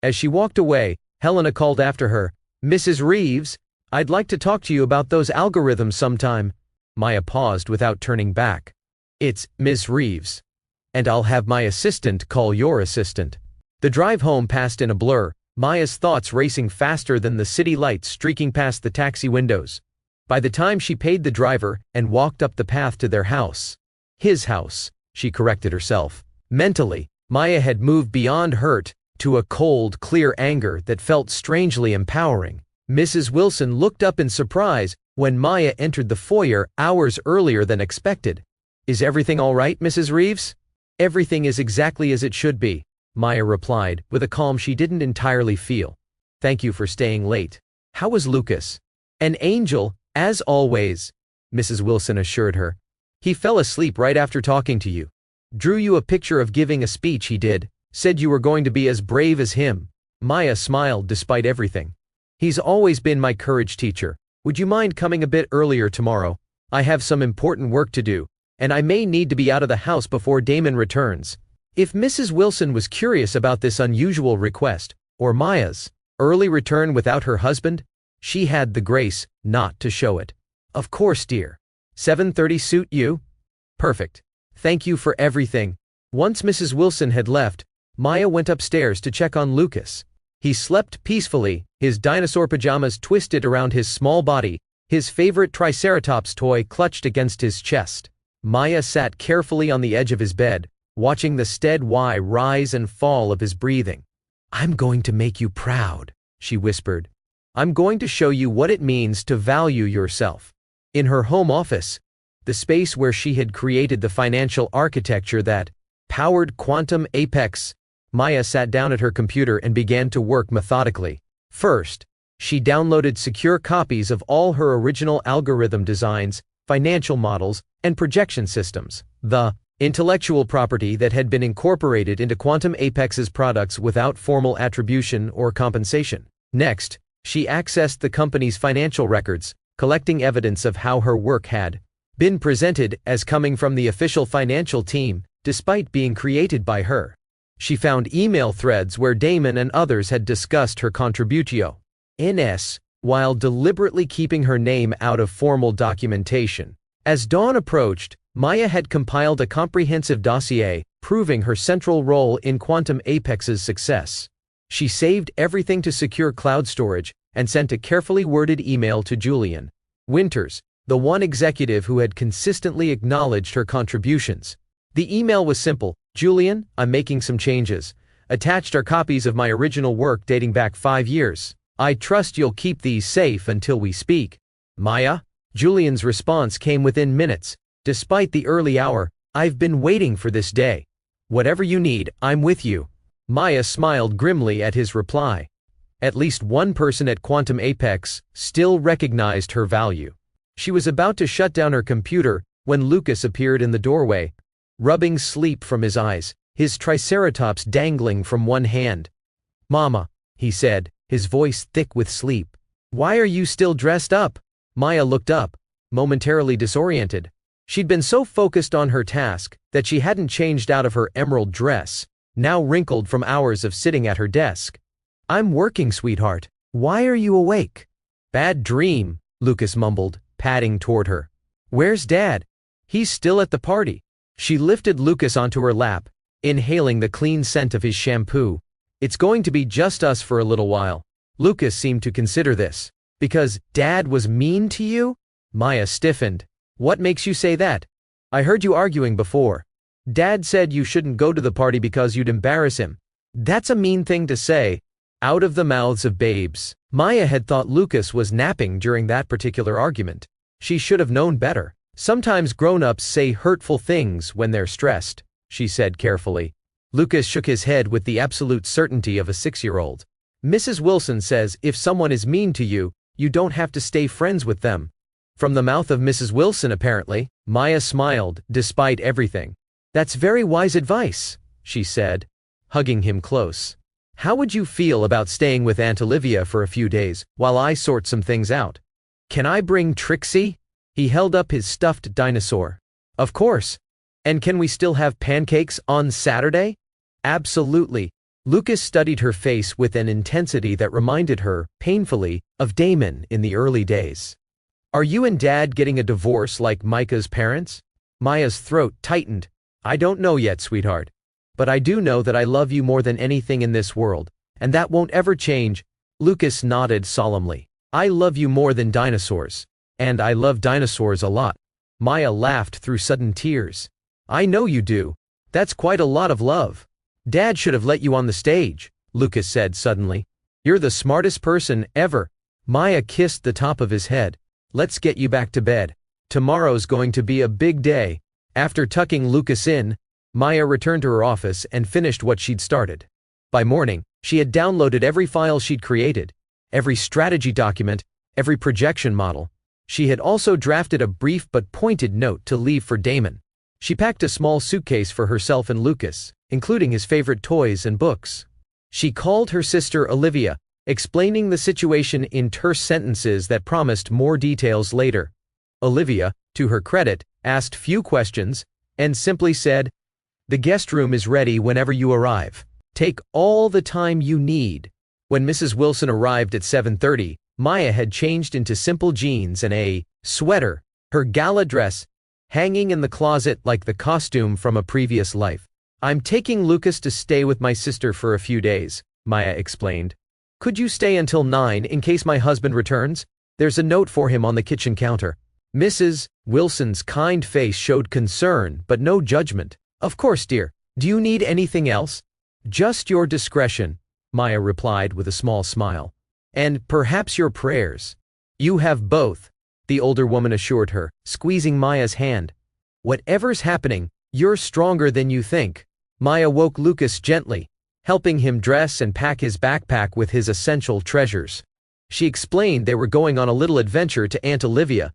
As she walked away, Helena called after her, "Mrs. Reeves, I'd like to talk to you about those algorithms sometime." Maya paused without turning back. "It's Miss Reeves. And I'll have my assistant call your assistant." The drive home passed in a blur, Maya's thoughts racing faster than the city lights streaking past the taxi windows. By the time she paid the driver and walked up the path to their house, his house, she corrected herself. Mentally, Maya had moved beyond hurt to a cold, clear anger that felt strangely empowering. Mrs. Wilson looked up in surprise when Maya entered the foyer hours earlier than expected. "Is everything all right, Mrs. Reeves?" "Everything is exactly as it should be," Maya replied, with a calm she didn't entirely feel. "Thank you for staying late." "How was Lucas?" "An angel, as always," Mrs. Wilson assured her. "He fell asleep right after talking to you. Drew you a picture of giving a speech he did, said you were going to be as brave as him." Maya smiled despite everything. "He's always been my courage teacher. Would you mind coming a bit earlier tomorrow? I have some important work to do, and I may need to be out of the house before Damon returns." If Mrs. Wilson was curious about this unusual request, or Maya's early return without her husband, She had the grace not to show it. Of course, dear. 7:30 suit you? Perfect. Thank you for everything. Once Mrs. Wilson had left, Maya went upstairs to check on Lucas. He slept peacefully, his dinosaur pajamas twisted around his small body, his favorite Triceratops toy clutched against his chest. Maya sat carefully on the edge of his bed, watching the steady rise and fall of his breathing. I'm going to make you proud, she whispered. I'm going to show you what it means to value yourself. In her home office, the space where she had created the financial architecture that powered quantum apex, Maya sat down at her computer and began to work methodically. First, she downloaded secure copies of all her original algorithm designs, financial models, and projection systems, the intellectual property that had been incorporated into Quantum Apex's products without formal attribution or compensation. Next, she accessed the company's financial records, collecting evidence of how her work had been presented as coming from the official financial team, despite being created by her. She found email threads where Damon and others had discussed her contributio NS, while deliberately keeping her name out of formal documentation. As dawn approached, Maya had compiled a comprehensive dossier, proving her central role in Quantum Apex's success. She saved everything to secure cloud storage and sent a carefully worded email to Julian Winters, the one executive who had consistently acknowledged her contributions. The email was simple. Julian, I'm making some changes. Attached are copies of my original work dating back 5 years. I trust you'll keep these safe until we speak. Maya? Julian's response came within minutes. Despite the early hour, I've been waiting for this day. Whatever you need, I'm with you. Maya smiled grimly at his reply. At least one person at Quantum Apex still recognized her value. She was about to shut down her computer when Lucas appeared in the doorway, rubbing sleep from his eyes, his Triceratops dangling from one hand. Mama, he said, his voice thick with sleep. Why are you still dressed up? Maya looked up, momentarily disoriented. She'd been so focused on her task that she hadn't changed out of her emerald dress, now wrinkled from hours of sitting at her desk. I'm working, sweetheart. Why are you awake? Bad dream, Lucas mumbled, padding toward her. Where's Dad? He's still at the party. She lifted Lucas onto her lap, inhaling the clean scent of his shampoo. It's going to be just us for a little while. Lucas seemed to consider this. Because Dad was mean to you? Maya stiffened. What makes you say that? I heard you arguing before. Dad said you shouldn't go to the party because you'd embarrass him. That's a mean thing to say. Out of the mouths of babes. Maya had thought Lucas was napping during that particular argument. She should have known better. Sometimes grown-ups say hurtful things when they're stressed, she said carefully. Lucas shook his head with the absolute certainty of a 6-year-old. Mrs. Wilson says if someone is mean to you, you don't have to stay friends with them. From the mouth of Mrs. Wilson, apparently. Maya smiled, despite everything. That's very wise advice, she said, hugging him close. How would you feel about staying with Aunt Olivia for a few days, while I sort some things out? Can I bring Trixie? He held up his stuffed dinosaur. Of course. And can we still have pancakes on Saturday? Absolutely. Lucas studied her face with an intensity that reminded her, painfully, of Damon in the early days. Are you and Dad getting a divorce like Micah's parents? Maya's throat tightened. I don't know yet, sweetheart. But I do know that I love you more than anything in this world, and that won't ever change. Lucas nodded solemnly. I love you more than dinosaurs. And I love dinosaurs a lot. Maya laughed through sudden tears. I know you do. That's quite a lot of love. Dad should have let you on the stage, Lucas said suddenly. You're the smartest person ever. Maya kissed the top of his head. Let's get you back to bed. Tomorrow's going to be a big day. After tucking Lucas in, Maya returned to her office and finished what she'd started. By morning, she had downloaded every file she'd created, every strategy document, every projection model. She had also drafted a brief but pointed note to leave for Damon. She packed a small suitcase for herself and Lucas, including his favorite toys and books. She called her sister Olivia, explaining the situation in terse sentences that promised more details later. Olivia, to her credit, asked few questions, and simply said, "The guest room is ready whenever you arrive. Take all the time you need." When Mrs. Wilson arrived at 7:30, Maya had changed into simple jeans and a sweater, her gala dress hanging in the closet like the costume from a previous life. "I'm taking Lucas to stay with my sister for a few days," Maya explained. "Could you stay until 9 in case my husband returns? There's a note for him on the kitchen counter." Mrs. Wilson's kind face showed concern but no judgment. "Of course, dear. Do you need anything else?" "Just your discretion," Maya replied with a small smile. "And perhaps your prayers." "You have both," the older woman assured her, squeezing Maya's hand. "Whatever's happening, you're stronger than you think." Maya woke Lucas gently, helping him dress and pack his backpack with his essential treasures. She explained they were going on a little adventure to Aunt Olivia's,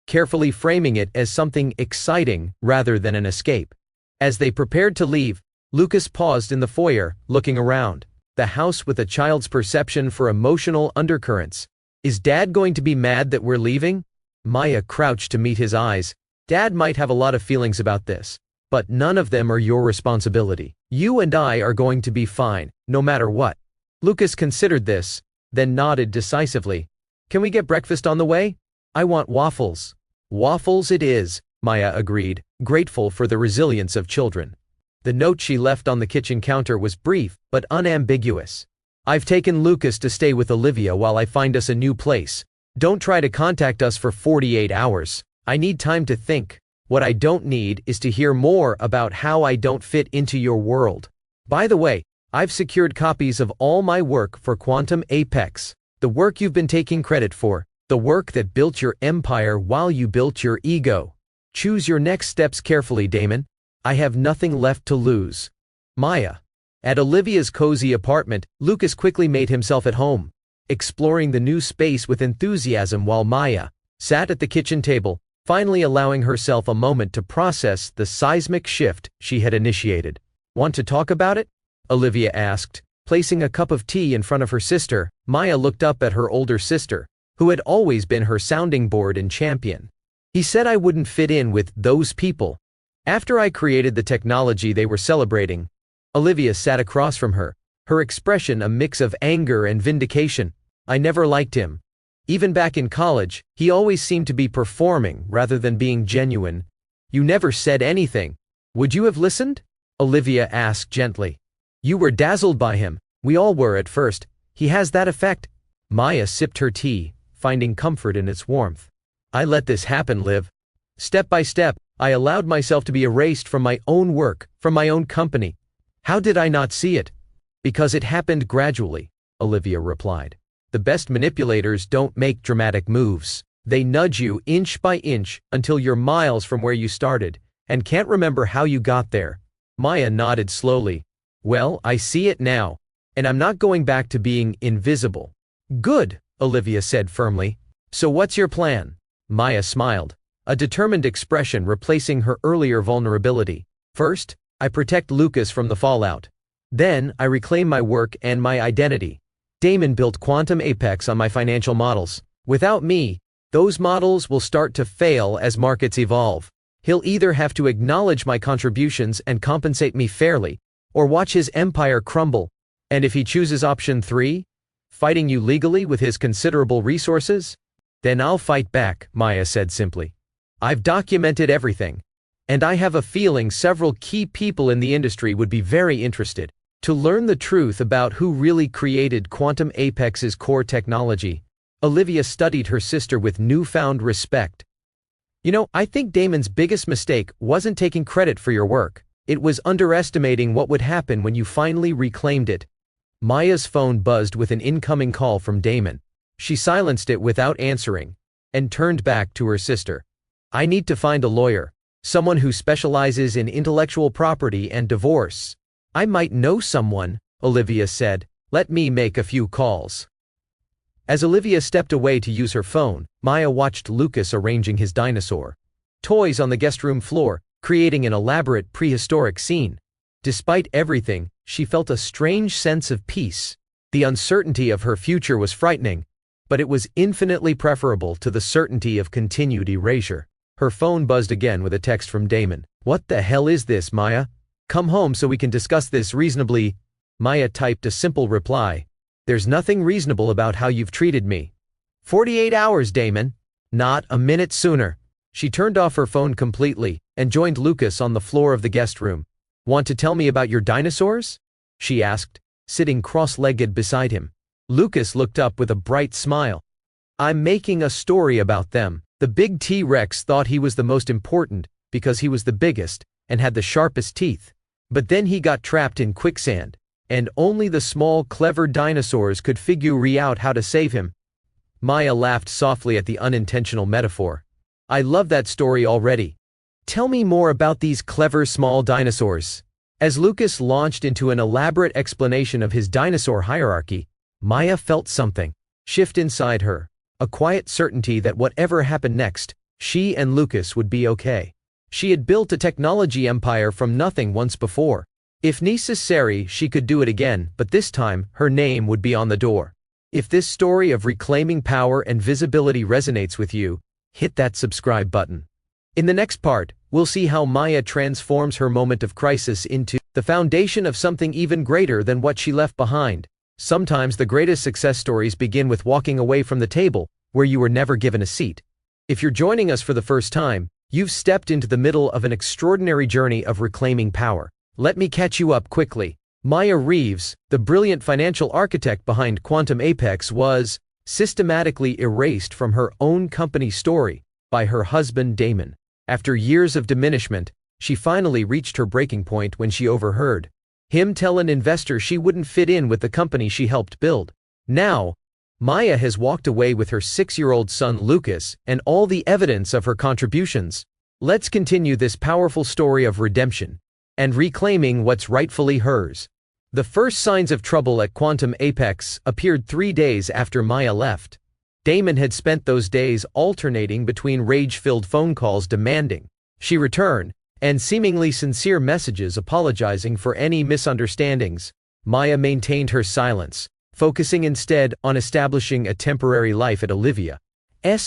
carefully framing it as something exciting rather than an escape. As they prepared to leave, Lucas paused in the foyer, looking around. The house with a child's perception for emotional undercurrents. "Is Dad going to be mad that we're leaving?" Maya crouched to meet his eyes. "Dad might have a lot of feelings about this, but none of them are your responsibility. You and I are going to be fine, no matter what." Lucas considered this, then nodded decisively. "Can we get breakfast on the way? I want waffles." "Waffles it is," Maya agreed, grateful for the resilience of children. The note she left on the kitchen counter was brief but unambiguous. "I've taken Lucas to stay with Olivia while I find us a new place. Don't try to contact us for 48 hours. I need time to think. What I don't need is to hear more about how I don't fit into your world. By the way, I've secured copies of all my work for Quantum Apex, the work you've been taking credit for, the work that built your empire while you built your ego. Choose your next steps carefully, Damon. I have nothing left to lose." Maya. At Olivia's cozy apartment, Lucas quickly made himself at home, exploring the new space with enthusiasm while Maya sat at the kitchen table, finally allowing herself a moment to process the seismic shift she had initiated. "Want to talk about it?" Olivia asked, placing a cup of tea in front of her sister. Maya looked up at her older sister, who had always been her sounding board and champion. "He said I wouldn't fit in with those people. After I created the technology they were celebrating." Olivia sat across from her, her expression a mix of anger and vindication. "I never liked him. Even back in college, he always seemed to be performing rather than being genuine." "You never said anything. Would you have listened?" Olivia asked gently. "You were dazzled by him. We all were at first. He has that effect." Maya sipped her tea, finding comfort in its warmth. "I let this happen, Liv. Step by step, I allowed myself to be erased from my own work, from my own company. How did I not see it?" "Because it happened gradually," Olivia replied. "The best manipulators don't make dramatic moves. They nudge you inch by inch until you're miles from where you started and can't remember how you got there." Maya nodded slowly. "Well, I see it now, and I'm not going back to being invisible." "Good," Olivia said firmly. "So what's your plan?" Maya smiled, a determined expression replacing her earlier vulnerability. "First, I protect Lucas from the fallout. Then, I reclaim my work and my identity. Damon built Quantum Apex on my financial models. Without me, those models will start to fail as markets evolve. He'll either have to acknowledge my contributions and compensate me fairly, or watch his empire crumble. And if he chooses option 3, fighting you legally with his considerable resources, then I'll fight back," Maya said simply. "I've documented everything, and I have a feeling several key people in the industry would be very interested to learn the truth about who really created Quantum Apex's core technology." Olivia studied her sister with newfound respect. "You know, I think Damon's biggest mistake wasn't taking credit for your work. It was underestimating what would happen when you finally reclaimed it." Maya's phone buzzed with an incoming call from Damon. She silenced it without answering and turned back to her sister. "I need to find a lawyer, someone who specializes in intellectual property and divorce." "I might know someone," Olivia said. "Let me make a few calls." As Olivia stepped away to use her phone, Maya watched Lucas arranging his dinosaur toys on the guest room floor, creating an elaborate prehistoric scene. Despite everything, she felt a strange sense of peace. The uncertainty of her future was frightening, but it was infinitely preferable to the certainty of continued erasure. Her phone buzzed again with a text from Damon. "What the hell is this, Maya? Come home so we can discuss this reasonably." Maya typed a simple reply. "There's nothing reasonable about how you've treated me." 48 hours, Damon. Not a minute sooner. She turned off her phone completely and joined Lucas on the floor of the guest room. Want to tell me about your dinosaurs? She asked, sitting cross-legged beside him. Lucas looked up with a bright smile. I'm making a story about them. The big T-Rex thought he was the most important because he was the biggest and had the sharpest teeth. But then he got trapped in quicksand, and only the small, clever dinosaurs could figure out how to save him. Maya laughed softly at the unintentional metaphor. I love that story already. Tell me more about these clever small dinosaurs. As Lucas launched into an elaborate explanation of his dinosaur hierarchy, Maya felt something shift inside her, a quiet certainty that whatever happened next, she and Lucas would be okay. She had built a technology empire from nothing once before. If necessary, she could do it again, but this time, her name would be on the door. If this story of reclaiming power and visibility resonates with you, hit that subscribe button. In the next part, we'll see how Maya transforms her moment of crisis into the foundation of something even greater than what she left behind. Sometimes the greatest success stories begin with walking away from the table where you were never given a seat. If you're joining us for the first time, you've stepped into the middle of an extraordinary journey of reclaiming power. Let me catch you up quickly. Maya Reeves, the brilliant financial architect behind Quantum Apex, was systematically erased from her own company story by her husband Damon. After years of diminishment, she finally reached her breaking point when she overheard him tell an investor she wouldn't fit in with the company she helped build. Now, Maya has walked away with her 6-year-old son Lucas and all the evidence of her contributions. Let's continue this powerful story of redemption and reclaiming what's rightfully hers. The first signs of trouble at Quantum Apex appeared 3 days after Maya left. Damon had spent those days alternating between rage-filled phone calls demanding she return and seemingly sincere messages apologizing for any misunderstandings. Maya maintained her silence, focusing instead on establishing a temporary life at Olivia's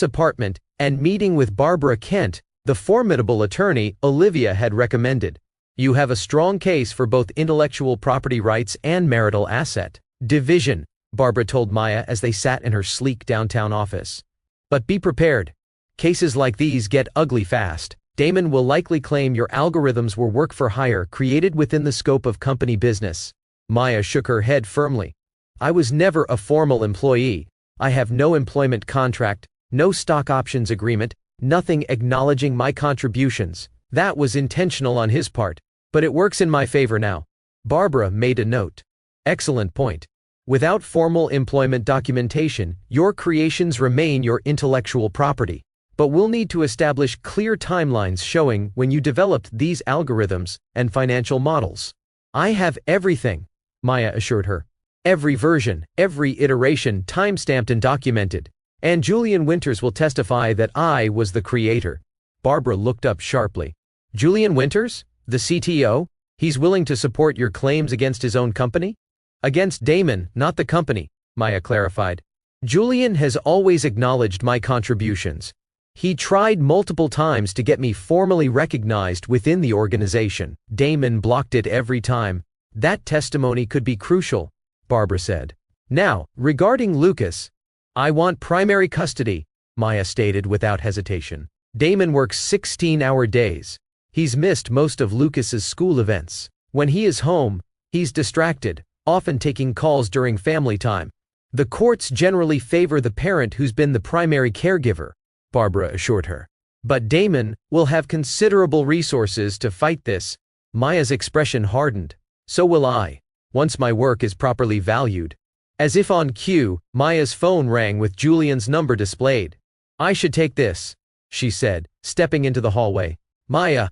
apartment and meeting with Barbara Kent, the formidable attorney Olivia had recommended. You have a strong case for both intellectual property rights and marital asset division, Barbara told Maya as they sat in her sleek downtown office. But be prepared. Cases like these get ugly fast. Damon will likely claim your algorithms were work for hire created within the scope of company business. Maya shook her head firmly. I was never a formal employee. I have no employment contract, no stock options agreement, nothing acknowledging my contributions. That was intentional on his part, but it works in my favor now. Barbara made a note. Excellent point. Without formal employment documentation, your creations remain your intellectual property. But we'll need to establish clear timelines showing when you developed these algorithms and financial models. I have everything, Maya assured her. Every version, every iteration timestamped and documented. And Julian Winters will testify that I was the creator. Barbara looked up sharply. Julian Winters? The CTO? He's willing to support your claims against his own company? Against Damon, not the company, Maya clarified. Julian has always acknowledged my contributions. He tried multiple times to get me formally recognized within the organization. Damon blocked it every time. That testimony could be crucial, Barbara said. Now, regarding Lucas, I want primary custody, Maya stated without hesitation. Damon works 16-hour days. He's missed most of Lucas's school events. When he is home, he's distracted, often taking calls during family time. The courts generally favor the parent who's been the primary caregiver, Barbara assured her. But Damon will have considerable resources to fight this. Maya's expression hardened. So will I, once my work is properly valued. As if on cue, Maya's phone rang with Julian's number displayed. I should take this, she said, stepping into the hallway. Maya,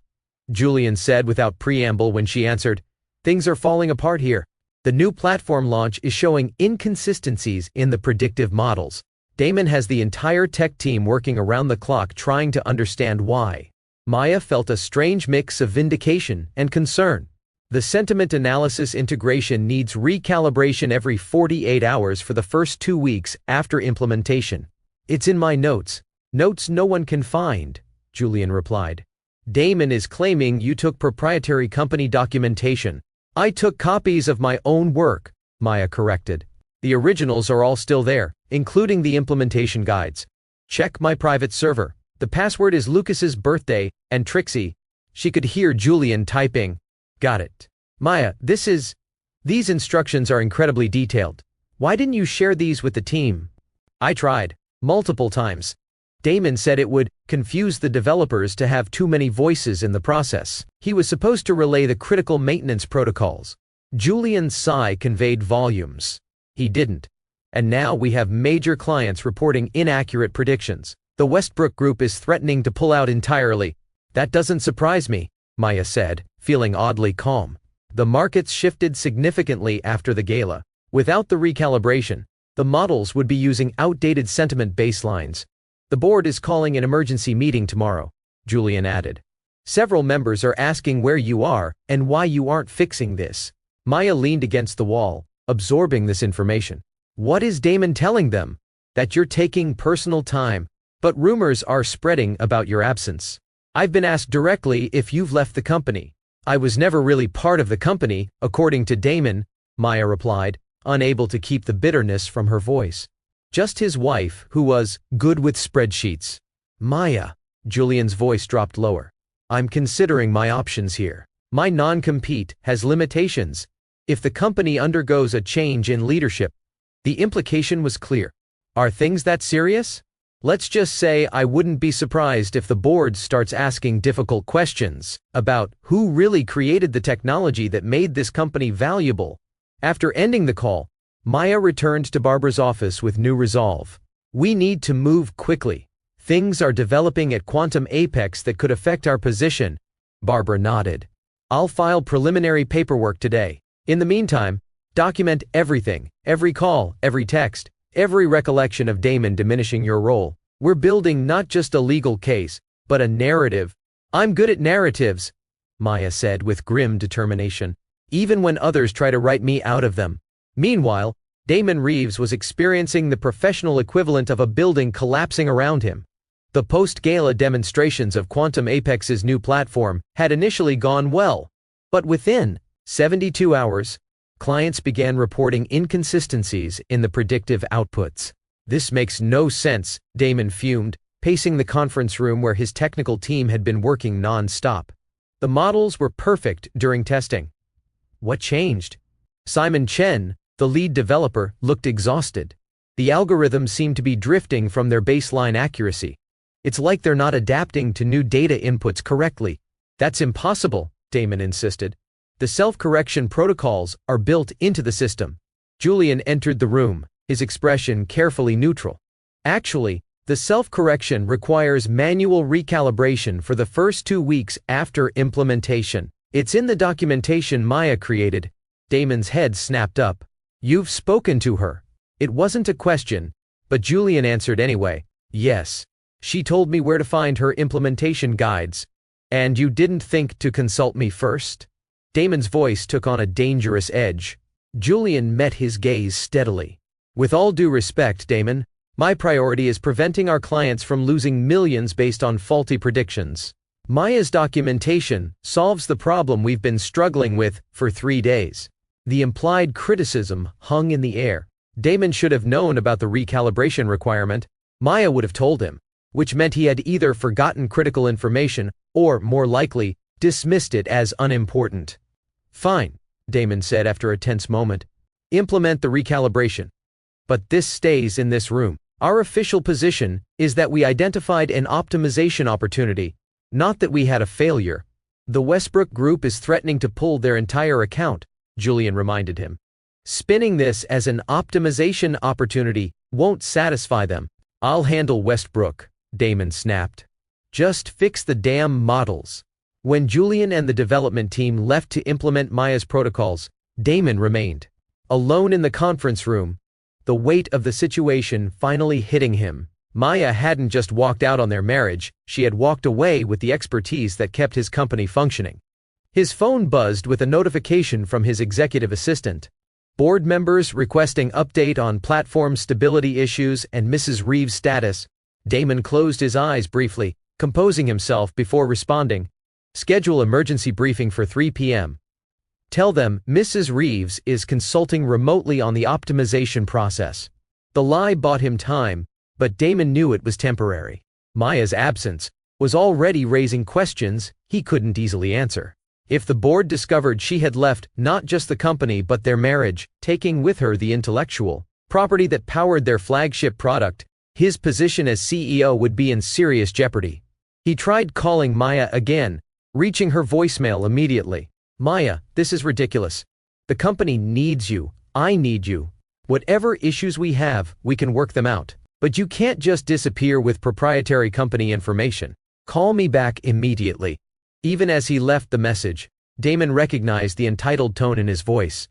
Julian said without preamble when she answered. Things are falling apart here. The new platform launch is showing inconsistencies in the predictive models. Damon has the entire tech team working around the clock trying to understand why. Maya felt a strange mix of vindication and concern. The sentiment analysis integration needs recalibration every 48 hours for the first 2 weeks after implementation. It's in my notes. Notes no one can find, Julian replied. Damon is claiming you took proprietary company documentation. I took copies of my own work, Maya corrected. The originals are all still there, including the implementation guides. Check my private server. The password is Lucas's birthday, and Trixie. She could hear Julian typing. Got it. Maya, these instructions are incredibly detailed. Why didn't you share these with the team? I tried. Multiple times. Damon said it would confuse the developers to have too many voices in the process. He was supposed to relay the critical maintenance protocols. Julian's sigh conveyed volumes. He didn't. And now we have major clients reporting inaccurate predictions. The Westbrook Group is threatening to pull out entirely. That doesn't surprise me, Maya said, feeling oddly calm. The markets shifted significantly after the gala. Without the recalibration, the models would be using outdated sentiment baselines. The board is calling an emergency meeting tomorrow, Julian added. Several members are asking where you are and why you aren't fixing this. Maya leaned against the wall, absorbing this information. What is Damon telling them? That you're taking personal time, but rumors are spreading about your absence. I've been asked directly if you've left the company. I was never really part of the company, according to Damon, Maya replied, unable to keep the bitterness from her voice. Just his wife, who was good with spreadsheets. Maya, Julian's voice dropped lower. I'm considering my options here. My non-compete has limitations. If the company undergoes a change in leadership, the implication was clear. Are things that serious? Let's just say I wouldn't be surprised if the board starts asking difficult questions about who really created the technology that made this company valuable. After ending the call, Maya returned to Barbara's office with new resolve. We need to move quickly. Things are developing at quantum apex that could affect our position. Barbara nodded. I'll file preliminary paperwork today. In the meantime, document everything, every call, every text, every recollection of Damon diminishing your role. We're building not just a legal case, but a narrative. I'm good at narratives, Maya said with grim determination, even when others try to write me out of them. Meanwhile, Damon Reeves was experiencing the professional equivalent of a building collapsing around him. The post-gala demonstrations of Quantum Apex's new platform had initially gone well, but within 72 hours, clients began reporting inconsistencies in the predictive outputs. This makes no sense, Damon fumed, pacing the conference room where his technical team had been working non-stop. The models were perfect during testing. What changed? Simon Chen, the lead developer, looked exhausted. The algorithms seemed to be drifting from their baseline accuracy. It's like they're not adapting to new data inputs correctly. That's impossible, Damon insisted. The self-correction protocols are built into the system. Julian entered the room, his expression carefully neutral. Actually, the self-correction requires manual recalibration for the first 2 weeks after implementation. It's in the documentation Maya created. Damon's head snapped up. You've spoken to her. It wasn't a question, but Julian answered anyway. Yes. She told me where to find her implementation guides. And you didn't think to consult me first? Damon's voice took on a dangerous edge. Julian met his gaze steadily. With all due respect, Damon, my priority is preventing our clients from losing millions based on faulty predictions. Maya's documentation solves the problem we've been struggling with for 3 days. The implied criticism hung in the air. Damon should have known about the recalibration requirement. Maya would have told him, which meant he had either forgotten critical information or, more likely, dismissed it as unimportant. Fine, Damon said after a tense moment. Implement the recalibration. But this stays in this room. Our official position is that we identified an optimization opportunity, not that we had a failure. The Westbrook Group is threatening to pull their entire account, Julian reminded him. Spinning this as an optimization opportunity won't satisfy them. I'll handle Westbrook, Damon snapped. Just fix the damn models. When Julian and the development team left to implement Maya's protocols, Damon remained alone in the conference room, the weight of the situation finally hitting him. Maya hadn't just walked out on their marriage, she had walked away with the expertise that kept his company functioning. His phone buzzed with a notification from his executive assistant. Board members requesting update on platform stability issues and Mrs. Reeves' status. Damon closed his eyes briefly, composing himself before responding. Schedule emergency briefing for 3 p.m. Tell them Mrs. Reeves is consulting remotely on the optimization process. The lie bought him time, but Damon knew it was temporary. Maya's absence was already raising questions he couldn't easily answer. If the board discovered she had left not just the company but their marriage, taking with her the intellectual property that powered their flagship product, his position as CEO would be in serious jeopardy. He tried calling Maya again, reaching her voicemail immediately. "Maya, this is ridiculous. The company needs you. I need you. Whatever issues we have, we can work them out. But you can't just disappear with proprietary company information. Call me back immediately." Even as he left the message, Damon recognized the entitled tone in his voice.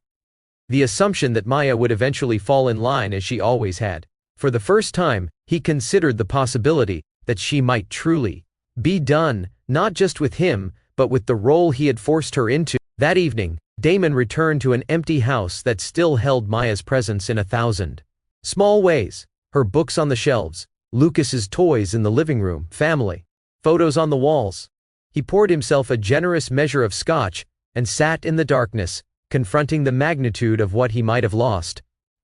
The assumption that Maya would eventually fall in line as she always had. For the first time, he considered the possibility that she might truly be done, not just with him, but with the role he had forced her into. That evening, Damon returned to an empty house that still held Maya's presence in 1,000 small ways. Her books on the shelves, Lucas's toys in the living room, family photos on the walls. He poured himself a generous measure of scotch and sat in the darkness, confronting the magnitude of what he might have lost.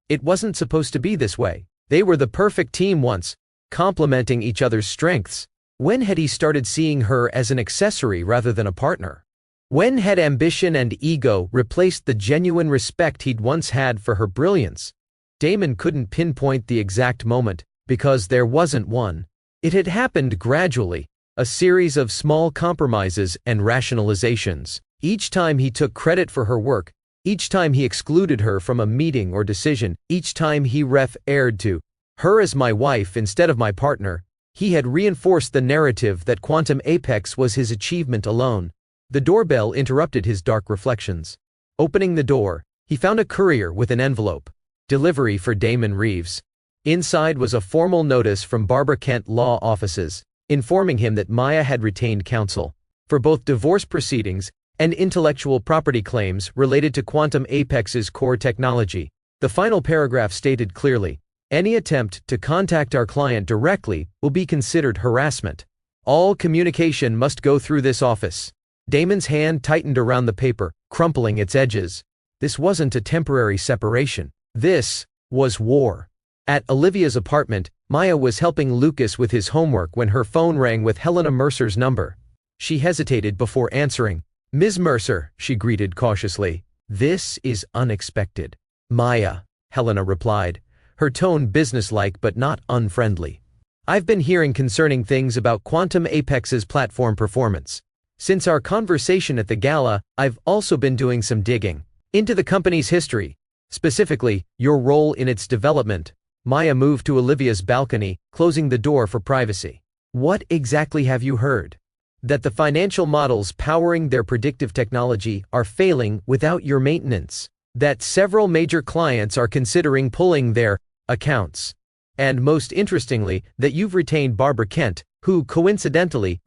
It wasn't supposed to be this way. They were the perfect team once, complementing each other's strengths. When had he started seeing her as an accessory rather than a partner? When had ambition and ego replaced the genuine respect he'd once had for her brilliance? Damon couldn't pinpoint the exact moment, because there wasn't one. It had happened gradually, a series of small compromises and rationalizations. Each time he took credit for her work, each time he excluded her from a meeting or decision, each time he referred to her as my wife instead of my partner, he had reinforced the narrative that quantum apex was his achievement alone. The doorbell interrupted his dark reflections. Opening the door, he found a courier with an envelope. Delivery for Damon Reeves. Inside was a formal notice from Barbara Kent Law Offices, informing him that Maya had retained counsel for both divorce proceedings and intellectual property claims related to Quantum Apex's core technology. The final paragraph stated clearly, "Any attempt to contact our client directly will be considered harassment. All communication must go through this office." Damon's hand tightened around the paper, crumpling its edges. This wasn't a temporary separation. This was war. At Olivia's apartment, Maya was helping Lucas with his homework when her phone rang with Helena Mercer's number. She hesitated before answering. "Ms. Mercer," she greeted cautiously. "This is unexpected." "Maya," Helena replied, her tone businesslike but not unfriendly. "I've been hearing concerning things about Quantum Apex's platform performance. Since our conversation at the gala, I've also been doing some digging into the company's history, specifically your role in its development." Maya moved to Olivia's balcony, closing the door for privacy. "What exactly have you heard?" "That the financial models powering their predictive technology are failing without your maintenance. That several major clients are considering pulling their accounts. And most interestingly, that you've retained Barbara Kent, who coincidentally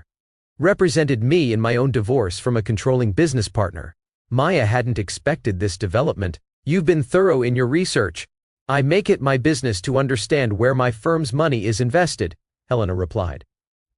represented me in my own divorce from a controlling business partner." Maya hadn't expected this development. "You've been thorough in your research. I make it my business to understand where my firm's money is invested," Helena replied.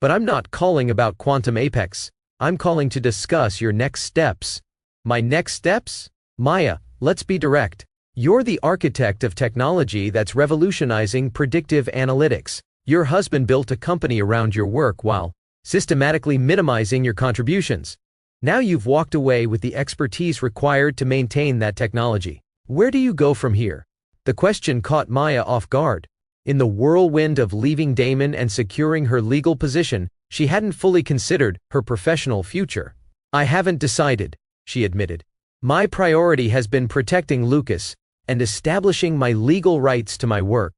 "But I'm not calling about Quantum Apex. I'm calling to discuss your next steps." "My next steps?" "Maya, let's be direct. You're the architect of technology that's revolutionizing predictive analytics. Your husband built a company around your work while systematically minimizing your contributions. Now you've walked away with the expertise required to maintain that technology. Where do you go from here?" The question caught Maya off guard. In the whirlwind of leaving Damon and securing her legal position, she hadn't fully considered her professional future. "I haven't decided," she admitted. "My priority has been protecting Lucas and establishing my legal rights to my work."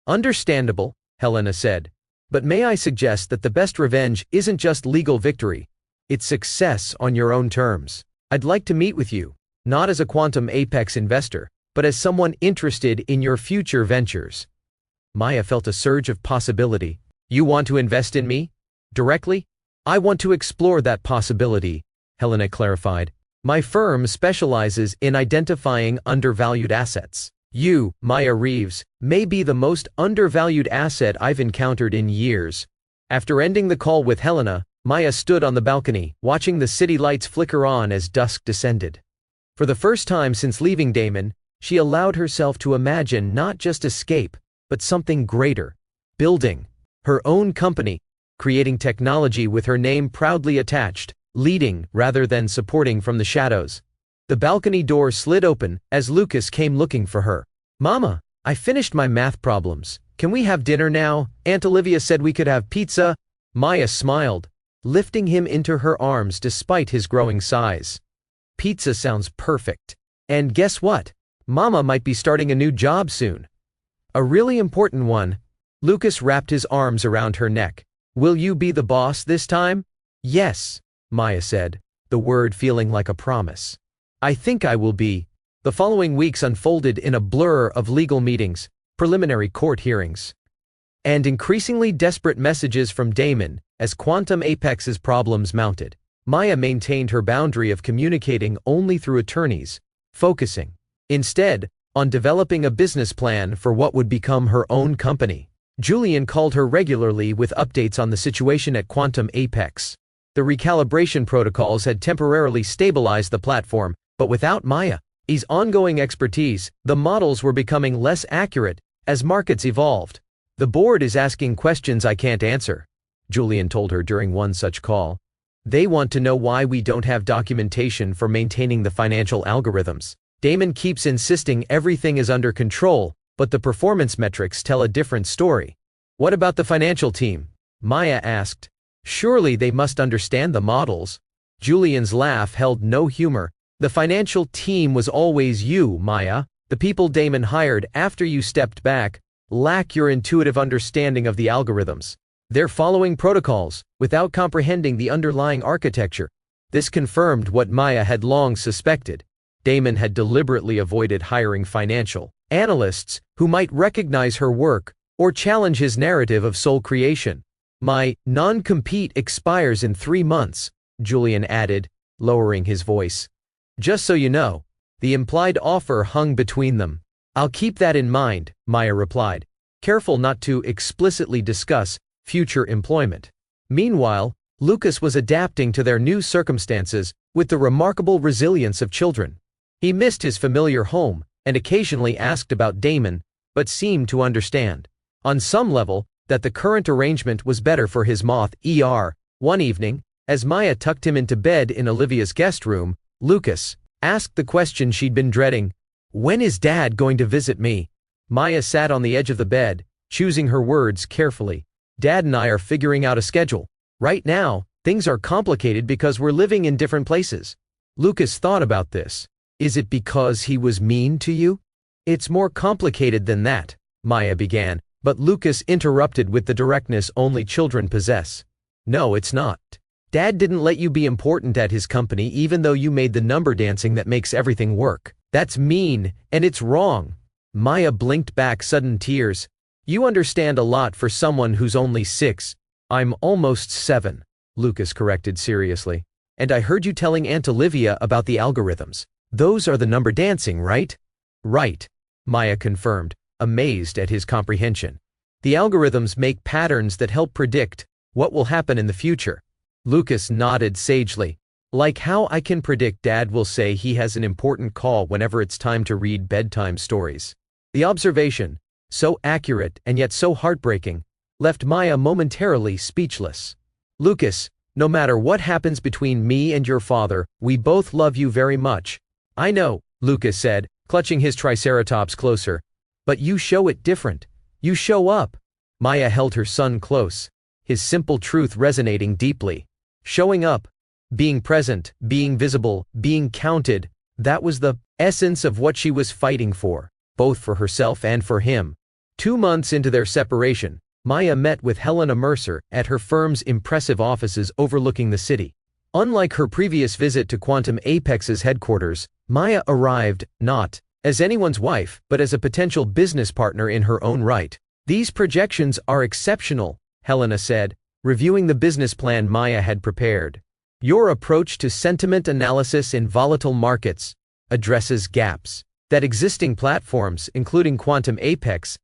"Understandable," Helena said. "But may I suggest that the best revenge isn't just legal victory. It's success on your own terms. I'd like to meet with you, not as a Quantum Apex investor, but as someone interested in your future ventures." Maya felt a surge of possibility. "You want to invest in me? Directly?" "I want to explore that possibility," Helena clarified. "My firm specializes in identifying undervalued assets. You, Maya Reeves, may be the most undervalued asset I've encountered in years." After ending the call with Helena, Maya stood on the balcony, watching the city lights flicker on as dusk descended. For the first time since leaving Damon, she allowed herself to imagine not just escape, but something greater. Building her own company, creating technology with her name proudly attached, leading rather than supporting from the shadows. The balcony door slid open as Lucas came looking for her. "Mama, I finished my math problems. Can we have dinner now? Aunt Olivia said we could have pizza." Maya smiled, lifting him into her arms despite his growing size. "Pizza sounds perfect. And guess what? Mama might be starting a new job soon. A really important one." Lucas wrapped his arms around her neck. "Will you be the boss this time?" "Yes," Maya said, the word feeling like a promise. "I think I will be." The following weeks unfolded in a blur of legal meetings, preliminary court hearings, and increasingly desperate messages from Damon as Quantum Apex's problems mounted. Maya maintained her boundary of communicating only through attorneys, focusing, instead, on developing a business plan for what would become her own company. Julian called her regularly with updates on the situation at Quantum Apex. The recalibration protocols had temporarily stabilized the platform, but without Maya's ongoing expertise, the models were becoming less accurate as markets evolved. "The board is asking questions I can't answer," Julian told her during one such call. "They want to know why we don't have documentation for maintaining the financial algorithms. Damon keeps insisting everything is under control, but the performance metrics tell a different story." "What about the financial team?" Maya asked. "Surely they must understand the models." Julian's laugh held no humor. "The financial team was always you, Maya. The people Damon hired after you stepped back lack your intuitive understanding of the algorithms. They're following protocols without comprehending the underlying architecture." This confirmed what Maya had long suspected. Damon had deliberately avoided hiring financial analysts who might recognize her work or challenge his narrative of sole creation. "My non-compete expires in 3 months, Julian added, lowering his voice. "Just so you know." The implied offer hung between them. "I'll keep that in mind," Maya replied, careful not to explicitly discuss future employment. Meanwhile, Lucas was adapting to their new circumstances with the remarkable resilience of children. He missed his familiar home and occasionally asked about Damon, but seemed to understand, on some level, that the current arrangement was better for his moth-er. One evening, as Maya tucked him into bed in Olivia's guest room, Lucas asked the question she'd been dreading. "When is Dad going to visit me?" Maya sat on the edge of the bed, choosing her words carefully. "Dad and I are figuring out a schedule. Right now, things are complicated because we're living in different places." Lucas thought about this. "Is it because he was mean to you?" "It's more complicated than that," Maya began, but Lucas interrupted with the directness only children possess. "No, it's not. Dad didn't let you be important at his company even though you made the number dancing that makes everything work. That's mean, and it's wrong." Maya blinked back sudden tears. "You understand a lot for someone who's only 6. I'm almost 7, Lucas corrected seriously. "And I heard you telling Aunt Olivia about the algorithms. Those are the number dancing, right?" "Right," Maya confirmed, amazed at his comprehension. "The algorithms make patterns that help predict what will happen in the future." Lucas nodded sagely. "Like how I can predict Dad will say he has an important call whenever it's time to read bedtime stories." The observation, so accurate and yet so heartbreaking, left Maya momentarily speechless. "Lucas, no matter what happens between me and your father, we both love you very much." "I know," Lucas said, clutching his triceratops closer. "But you show it different. You show up." Maya held her son close, his simple truth resonating deeply. Showing up, being present, being visible, being counted, that was the essence of what she was fighting for, both for herself and for him. 2 months into their separation, Maya met with Helena Mercer at her firm's impressive offices overlooking the city. Unlike her previous visit to Quantum Apex's headquarters, Maya arrived not as anyone's wife, but as a potential business partner in her own right. "These projections are exceptional," Helena said, reviewing the business plan Maya had prepared. "Your approach to sentiment analysis in volatile markets addresses gaps that existing platforms, including Quantum Apex,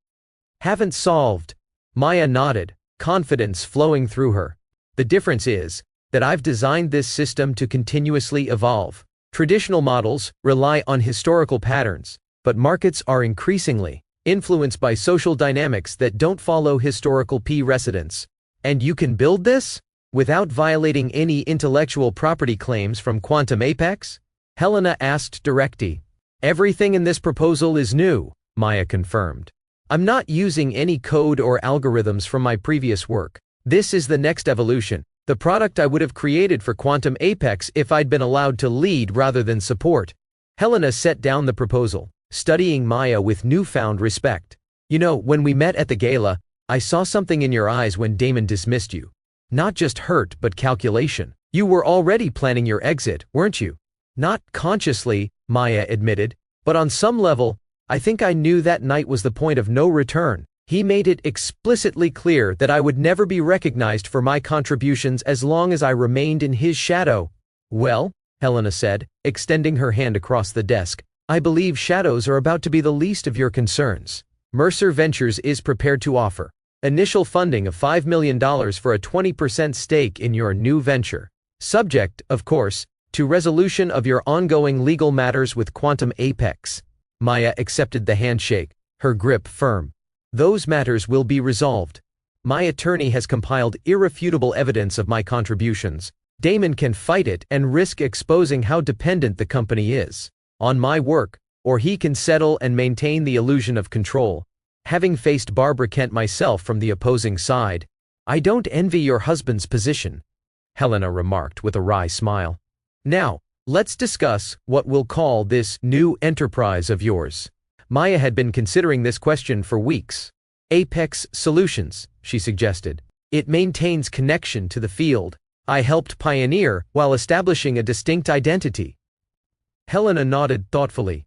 haven't solved." Maya nodded, confidence flowing through her. "The difference is that I've designed this system to continuously evolve. Traditional models rely on historical patterns, but markets are increasingly influenced by social dynamics that don't follow historical precedents. And you can build this? Without violating any intellectual property claims from Quantum Apex? Helena asked directly. Everything in this proposal is new, Maya confirmed. I'm not using any code or algorithms from my previous work. This is the next evolution, the product I would have created for Quantum Apex if I'd been allowed to lead rather than support. Helena set down the proposal, studying Maya with newfound respect. You know, when we met at the gala, I saw something in your eyes when Damon dismissed you. Not just hurt, but calculation. You were already planning your exit, weren't you? Not consciously, Maya admitted, but on some level, I think I knew that night was the point of no return. He made it explicitly clear that I would never be recognized for my contributions as long as I remained in his shadow. Well, Helena said, extending her hand across the desk, I believe shadows are about to be the least of your concerns. Mercer Ventures is prepared to offer initial funding of $5 million for a 20% stake in your new venture. Subject, of course, to resolution of your ongoing legal matters with Quantum Apex. Maya accepted the handshake, her grip firm. Those matters will be resolved. My attorney has compiled irrefutable evidence of my contributions. Damon can fight it and risk exposing how dependent the company is on my work, or he can settle and maintain the illusion of control. Having faced Barbara Kent myself from the opposing side, I don't envy your husband's position, Helena remarked with a wry smile. Now, let's discuss what we'll call this new enterprise of yours. Maya had been considering this question for weeks. Apex Solutions, she suggested. It maintains connection to the field I helped pioneer while establishing a distinct identity. Helena nodded thoughtfully.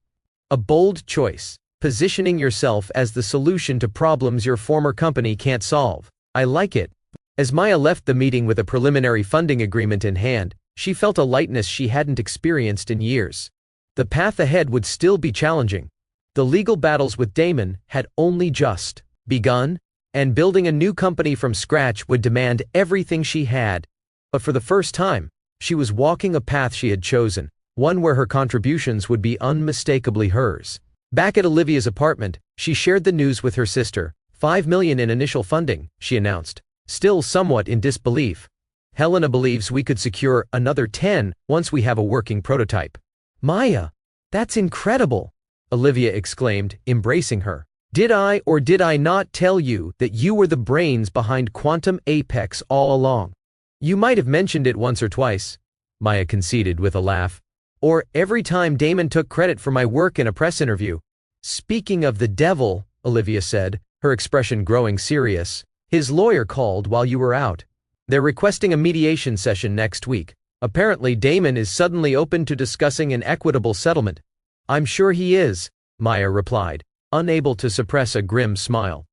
A bold choice, positioning yourself as the solution to problems your former company can't solve. I like it. As Maya left the meeting with a preliminary funding agreement in hand, she felt a lightness she hadn't experienced in years. The path ahead would still be challenging. The legal battles with Damon had only just begun, and building a new company from scratch would demand everything she had. But for the first time, she was walking a path she had chosen, one where her contributions would be unmistakably hers. Back at Olivia's apartment, she shared the news with her sister. $5 million in initial funding, she announced, still somewhat in disbelief. Helena believes we could secure another 10 once we have a working prototype. Maya, that's incredible, Olivia exclaimed, embracing her. Did I or did I not tell you that you were the brains behind Quantum Apex all along? You might have mentioned it once or twice, Maya conceded with a laugh. Or every time Damon took credit for my work in a press interview. Speaking of the devil, Olivia said, her expression growing serious, his lawyer called while you were out. They're requesting a mediation session next week. Apparently Damon is suddenly open to discussing an equitable settlement. I'm sure he is, Maya replied, unable to suppress a grim smile.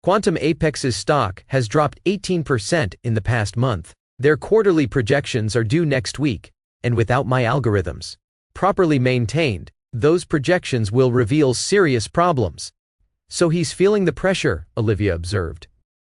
Quantum Apex's stock has dropped 18% in the past month. Their quarterly projections are due next week, and without my algorithms properly maintained, those projections will reveal serious problems. So he's feeling the pressure, Olivia observed.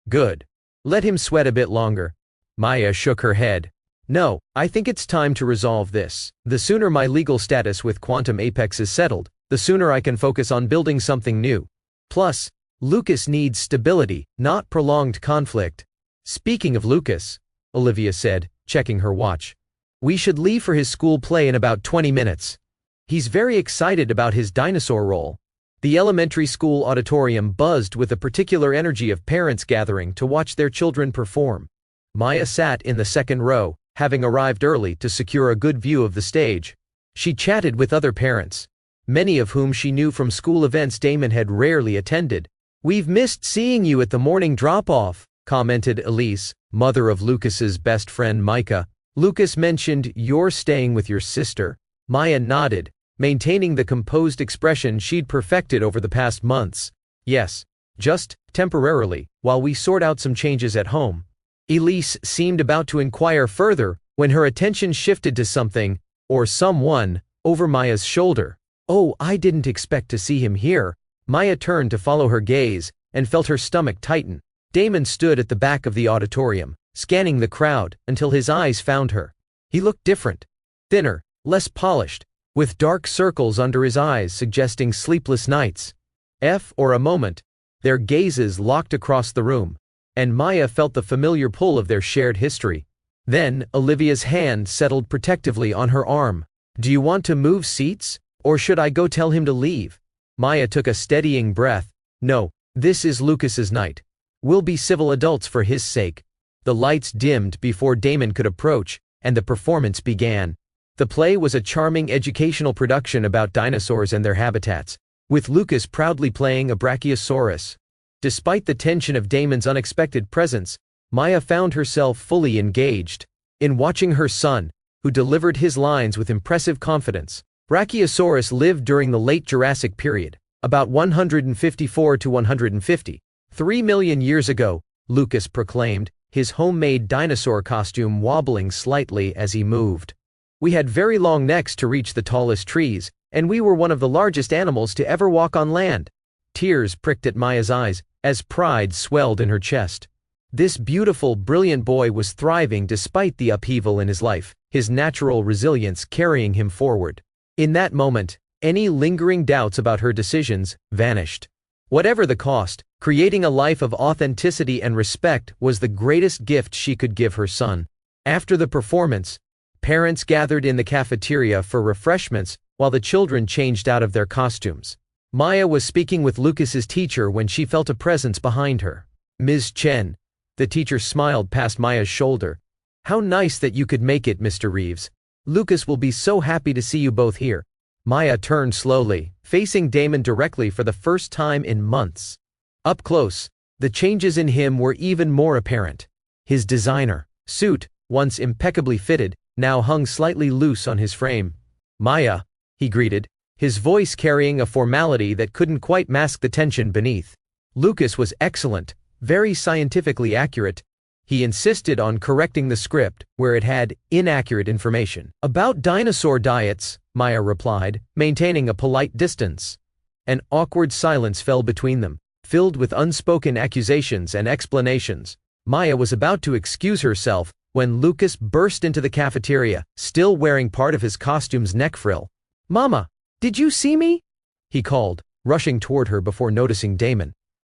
Good. Let him sweat a bit longer. Maya shook her head. No, I think it's time to resolve this. The sooner my legal status with Quantum Apex is settled, the sooner I can focus on building something new. Plus, Lucas needs stability, not prolonged conflict. Speaking of Lucas, Olivia said, checking her watch. We should leave for his school play in about 20 minutes. He's very excited about his dinosaur role. The elementary school auditorium buzzed with the particular energy of parents gathering to watch their children perform. Maya sat in the second row, having arrived early to secure a good view of the stage. She chatted with other parents, many of whom she knew from school events Damon had rarely attended. We've missed seeing you at the morning drop-off, commented Elise, mother of Lucas's best friend Micah. Lucas mentioned you're staying with your sister. Maya nodded, maintaining the composed expression she'd perfected over the past months. Yes, just temporarily, while we sort out some changes at home. Elise seemed about to inquire further when her attention shifted to something, or someone, over Maya's shoulder. Oh, I didn't expect to see him here. Maya turned to follow her gaze and felt her stomach tighten. Damon stood at the back of the auditorium, scanning the crowd until his eyes found her. He looked different, thinner, less polished, with dark circles under his eyes suggesting sleepless nights. For a moment, their gazes locked across the room, and Maya felt the familiar pull of their shared history. Then, Olivia's hand settled protectively on her arm. "Do you want to move seats? Or should I go tell him to leave?" Maya took a steadying breath. "No, this is Lucas's night. We'll be civil adults for his sake." The lights dimmed before Damon could approach, and the performance began. The play was a charming educational production about dinosaurs and their habitats, with Lucas proudly playing a brachiosaurus. Despite the tension of Damon's unexpected presence, Maya found herself fully engaged in watching her son, who delivered his lines with impressive confidence. Brachiosaurus lived during the late Jurassic period, about 154 to 150. 3 million years ago, Lucas proclaimed, his homemade dinosaur costume wobbling slightly as he moved. "We had very long necks to reach the tallest trees, and we were one of the largest animals to ever walk on land." Tears pricked at Maya's eyes, as pride swelled in her chest. This beautiful, brilliant boy was thriving despite the upheaval in his life, his natural resilience carrying him forward. In that moment, any lingering doubts about her decisions vanished. Whatever the cost, creating a life of authenticity and respect was the greatest gift she could give her son. After the performance, parents gathered in the cafeteria for refreshments while the children changed out of their costumes. Maya was speaking with Lucas's teacher when she felt a presence behind her. "Ms. Chen." The teacher smiled past Maya's shoulder. "How nice that you could make it, Mr. Reeves. Lucas will be so happy to see you both here." Maya turned slowly, facing Damon directly for the first time in months. Up close, the changes in him were even more apparent. His designer suit, once impeccably fitted, now hung slightly loose on his frame. "Maya," he greeted, his voice carrying a formality that couldn't quite mask the tension beneath. Lucas was excellent, very scientifically accurate. He insisted on correcting the script where it had inaccurate information. "About dinosaur diets," Maya replied, maintaining a polite distance. An awkward silence fell between them, filled with unspoken accusations and explanations. Maya was about to excuse herself when Lucas burst into the cafeteria, still wearing part of his costume's neck frill. "Mama, did you see me?" he called, rushing toward her before noticing Damon.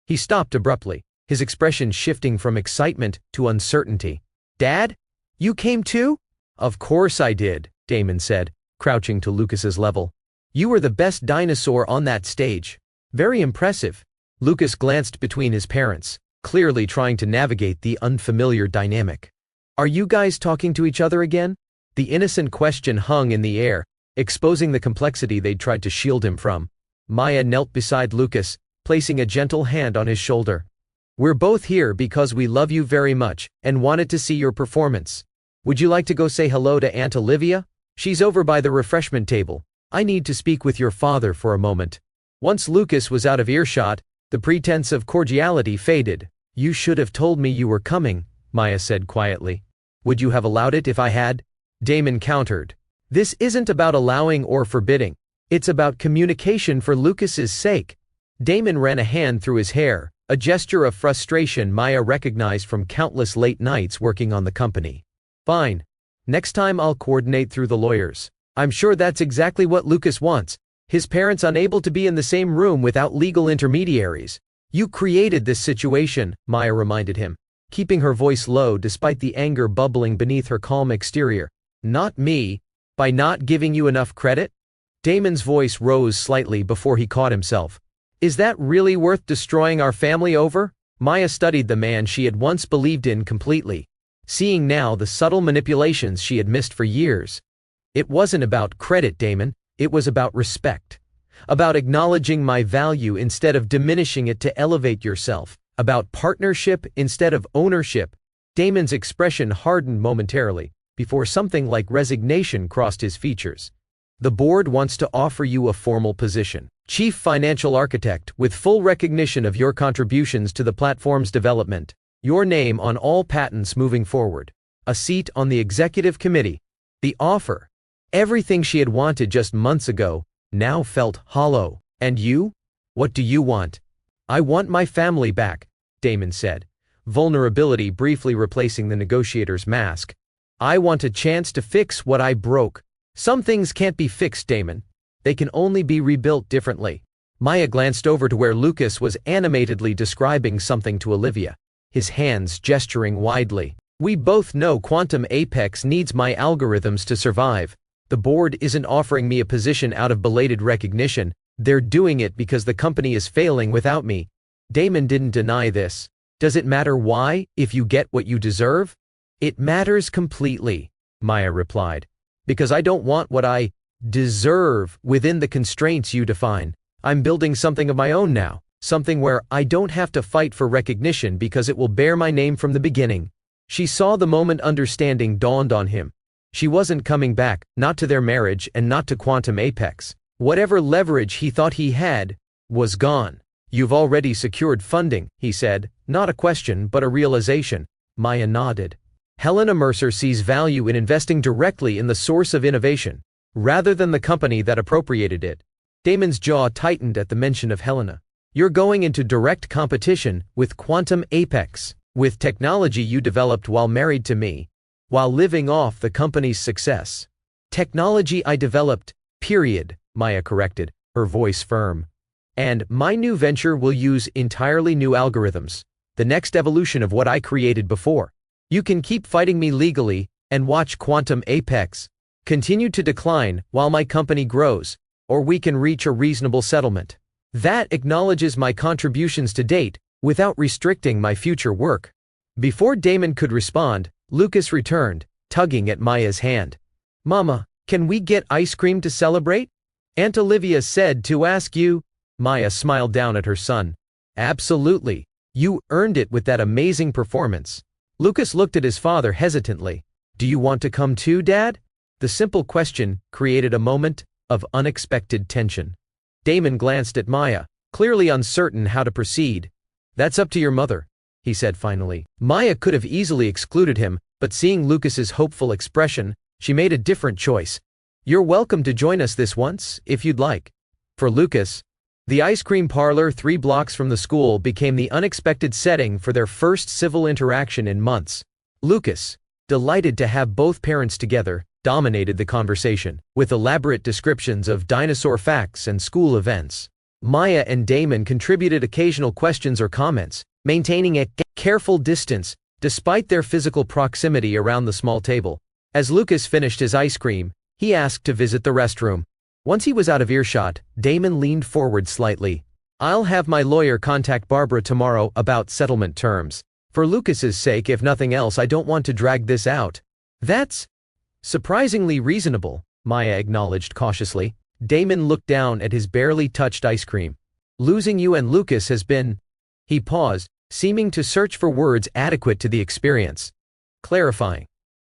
He stopped abruptly, his expression shifting from excitement to uncertainty. "Dad? You came too?" "Of course I did," Damon said, crouching to Lucas's level. "You were the best dinosaur on that stage. Very impressive." Lucas glanced between his parents, clearly trying to navigate the unfamiliar dynamic. "Are you guys talking to each other again?" The innocent question hung in the air, exposing the complexity they'd tried to shield him from. Maya knelt beside Lucas, placing a gentle hand on his shoulder. "We're both here because we love you very much and wanted to see your performance. Would you like to go say hello to Aunt Olivia? She's over by the refreshment table. I need to speak with your father for a moment." Once Lucas was out of earshot, the pretense of cordiality faded. "You should have told me you were coming," Maya said quietly. "Would you have allowed it if I had?" Damon countered. "This isn't about allowing or forbidding. It's about communication for Lucas's sake." Damon ran a hand through his hair, a gesture of frustration Maya recognized from countless late nights working on the company. "Fine. Next time I'll coordinate through the lawyers. I'm sure that's exactly what Lucas wants. His parents unable to be in the same room without legal intermediaries. You created this situation," Maya reminded him, keeping her voice low despite the anger bubbling beneath her calm exterior. "Not me. By not giving you enough credit?" Damon's voice rose slightly before he caught himself. "Is that really worth destroying our family over?" Maya studied the man she had once believed in completely, seeing now the subtle manipulations she had missed for years. "It wasn't about credit, Damon. It was about respect. About acknowledging my value instead of diminishing it to elevate yourself. About partnership instead of ownership." Damon's expression hardened momentarily, before something like resignation crossed his features. "The board wants to offer you a formal position. Chief Financial Architect, with full recognition of your contributions to the platform's development. Your name on all patents moving forward. A seat on the executive committee." The offer, everything she had wanted just months ago, now felt hollow. "And you? What do you want?" "I want my family back," Damon said, vulnerability briefly replacing the negotiator's mask. "I want a chance to fix what I broke." "Some things can't be fixed, Damon. They can only be rebuilt differently." Maya glanced over to where Lucas was animatedly describing something to Olivia, his hands gesturing widely. We both know Quantum Apex needs my algorithms to survive. The board isn't offering me a position out of belated recognition. They're doing it because the company is failing without me. Damon didn't deny this. Does it matter why, if you get what you deserve? It matters completely, Maya replied. Because I don't want what I deserve within the constraints you define. I'm building something of my own now, something where I don't have to fight for recognition because it will bear my name from the beginning. She saw the moment understanding dawned on him. She wasn't coming back, not to their marriage and not to Quantum Apex. Whatever leverage he thought he had was gone. You've already secured funding, he said, not a question but a realization. Maya nodded. Helena Mercer sees value in investing directly in the source of innovation, rather than the company that appropriated it. Damon's jaw tightened at the mention of Helena. You're going into direct competition with Quantum Apex, with technology you developed while married to me, while living off the company's success. Technology I developed, period, Maya corrected, her voice firm. And my new venture will use entirely new algorithms, the next evolution of what I created before. You can keep fighting me legally and watch Quantum Apex continue to decline while my company grows, or we can reach a reasonable settlement that acknowledges my contributions to date without restricting my future work. Before Damon could respond, Lucas returned, tugging at Maya's hand. Mama, can we get ice cream to celebrate? Aunt Olivia said to ask you. Maya smiled down at her son. Absolutely. You earned it with that amazing performance. Lucas looked at his father hesitantly. Do you want to come too, Dad? The simple question created a moment of unexpected tension. Damon glanced at Maya, clearly uncertain how to proceed. That's up to your mother, he said finally. Maya could have easily excluded him, but seeing Lucas's hopeful expression, she made a different choice. You're welcome to join us this once, if you'd like. For Lucas, the ice cream parlor 3 blocks from the school became the unexpected setting for their first civil interaction in months. Lucas, delighted to have both parents together, dominated the conversation, with elaborate descriptions of dinosaur facts and school events. Maya and Damon contributed occasional questions or comments, maintaining a careful distance despite their physical proximity around the small table. As Lucas finished his ice cream, he asked to visit the restroom. Once he was out of earshot, Damon leaned forward slightly. I'll have my lawyer contact Barbara tomorrow about settlement terms. For Lucas's sake, if nothing else, I don't want to drag this out. That's surprisingly reasonable, Maya acknowledged cautiously. Damon looked down at his barely touched ice cream. Losing you and Lucas has been… He paused, seeming to search for words adequate to the experience. Clarifying.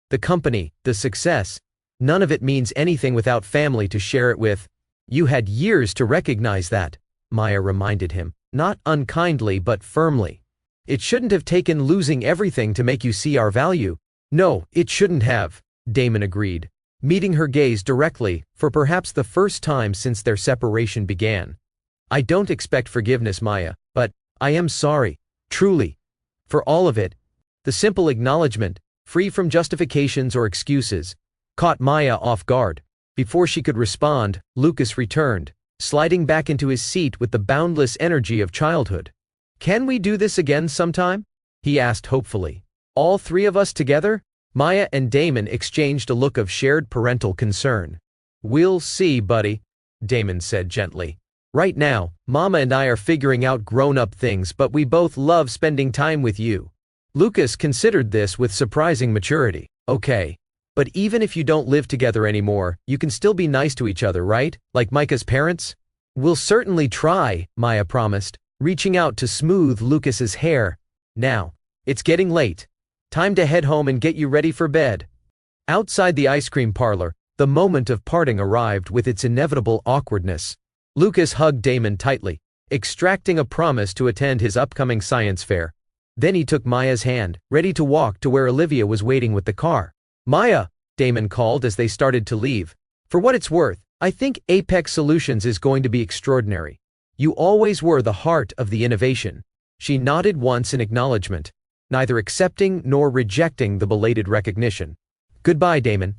The company, the success, none of it means anything without family to share it with. You had years to recognize that, Maya reminded him, not unkindly but firmly. It shouldn't have taken losing everything to make you see our value. No, it shouldn't have, Damon agreed, meeting her gaze directly, for perhaps the first time since their separation began. I don't expect forgiveness, Maya, but I am sorry, truly, for all of it. The simple acknowledgement, free from justifications or excuses, caught Maya off guard. Before she could respond, Lucas returned, sliding back into his seat with the boundless energy of childhood. Can we do this again sometime? He asked hopefully. All 3 of us together? Maya and Damon exchanged a look of shared parental concern. We'll see, buddy, Damon said gently. Right now, Mama and I are figuring out grown-up things, but we both love spending time with you. Lucas considered this with surprising maturity. Okay. But even if you don't live together anymore, you can still be nice to each other, right? Like Micah's parents? We'll certainly try, Maya promised, reaching out to smooth Lucas's hair. Now, it's getting late. Time to head home and get you ready for bed. Outside the ice cream parlor, the moment of parting arrived with its inevitable awkwardness. Lucas hugged Damon tightly, extracting a promise to attend his upcoming science fair. Then he took Maya's hand, ready to walk to where Olivia was waiting with the car. Maya, Damon called as they started to leave. For what it's worth, I think Apex Solutions is going to be extraordinary. You always were the heart of the innovation. She nodded once in acknowledgement, neither accepting nor rejecting the belated recognition. Goodbye, Damon.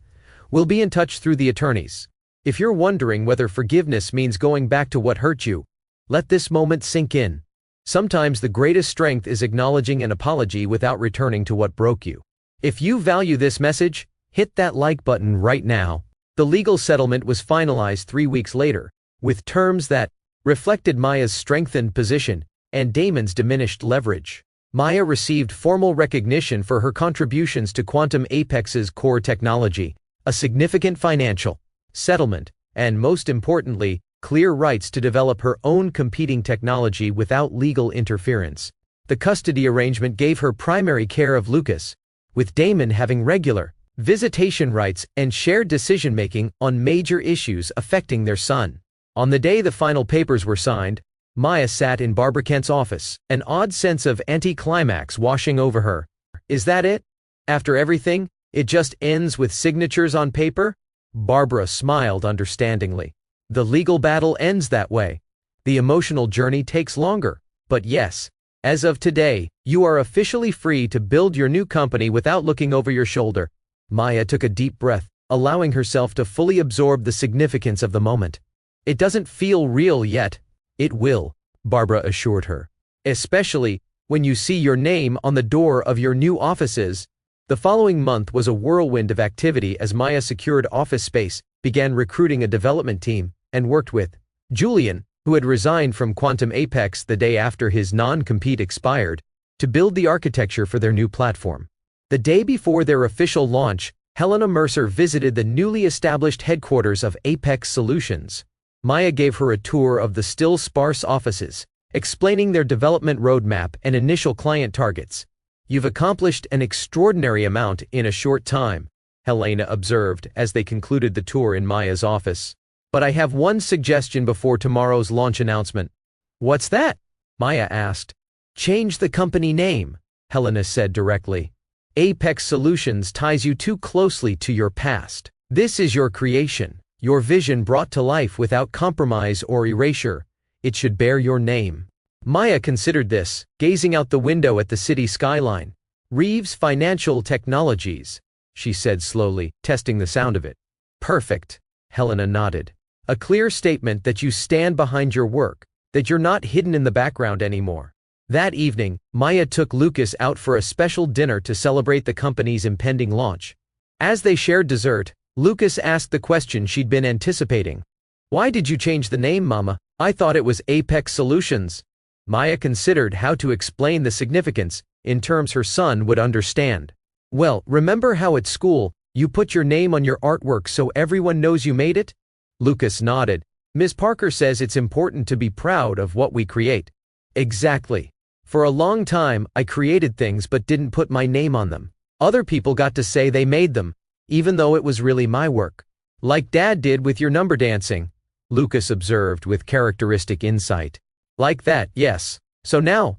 We'll be in touch through the attorneys. If you're wondering whether forgiveness means going back to what hurt you, Let this moment sink in. Sometimes the greatest strength is acknowledging an apology without returning to what broke you. If you value this message, hit that like button right now. The legal settlement was finalized 3 weeks later, with terms that reflected Maya's strengthened position and Damon's diminished leverage. Maya received formal recognition for her contributions to Quantum Apex's core technology, a significant financial settlement, and most importantly, clear rights to develop her own competing technology without legal interference. The custody arrangement gave her primary care of Lucas, with Damon having regular visitation rights and shared decision-making on major issues affecting their son. On the day the final papers were signed, Maya sat in Barbara Kent's office, an odd sense of anticlimax washing over her. Is that it? After everything, it just ends with signatures on paper? Barbara smiled understandingly. The legal battle ends that way. The emotional journey takes longer. But yes, as of today, you are officially free to build your new company without looking over your shoulder. Maya took a deep breath, allowing herself to fully absorb the significance of the moment. It doesn't feel real yet. It will, Barbara assured her. Especially when you see your name on the door of your new offices. The following month was a whirlwind of activity as Maya secured office space, began recruiting a development team, and worked with Julian, who had resigned from Quantum Apex the day after his non-compete expired, to build the architecture for their new platform. The day before their official launch, Helena Mercer visited the newly established headquarters of Apex Solutions. Maya gave her a tour of the still sparse offices, explaining their development roadmap and initial client targets. You've accomplished an extraordinary amount in a short time, Helena observed as they concluded the tour in Maya's office. But I have one suggestion before tomorrow's launch announcement. What's that? Maya asked. Change the company name, Helena said directly. Apex Solutions ties you too closely to your past. This is your creation, your vision brought to life without compromise or erasure. It should bear your name. Maya considered this, gazing out the window at the city skyline. Reeves Financial Technologies, she said slowly, testing the sound of it. Perfect, Helena nodded. A clear statement that you stand behind your work, that you're not hidden in the background anymore. That evening, Maya took Lucas out for a special dinner to celebrate the company's impending launch. As they shared dessert, Lucas asked the question she'd been anticipating. Why did you change the name, Mama? I thought it was Apex Solutions. Maya considered how to explain the significance, in terms her son would understand. Well, remember how at school, you put your name on your artwork so everyone knows you made it? Lucas nodded. Ms. Parker says it's important to be proud of what we create. Exactly. For a long time, I created things but didn't put my name on them. Other people got to say they made them, even though it was really my work. Like Dad did with your number dancing, Lucas observed with characteristic insight. Like that, yes. So now,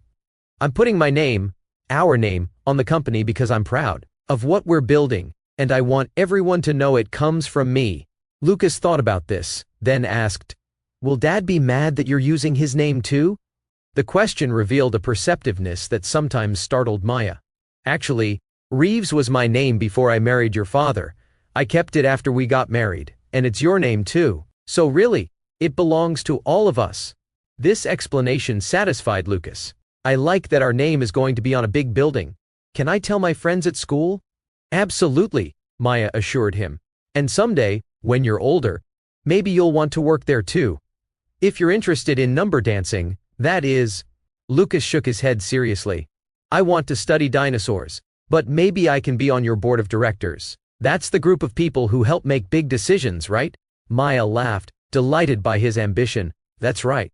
I'm putting my name, our name, on the company because I'm proud of what we're building, and I want everyone to know it comes from me. Lucas thought about this, then asked, Will Dad be mad that you're using his name too? The question revealed a perceptiveness that sometimes startled Maya. Actually, Reeves was my name before I married your father. I kept it after we got married, and it's your name too. So really, it belongs to all of us. This explanation satisfied Lucas. I like that our name is going to be on a big building. Can I tell my friends at school? Absolutely, Maya assured him. And someday, when you're older, maybe you'll want to work there too. If you're interested in number dancing, that is. Lucas shook his head seriously. I want to study dinosaurs, but maybe I can be on your board of directors. That's the group of people who help make big decisions, right? Maya laughed, delighted by his ambition. That's right.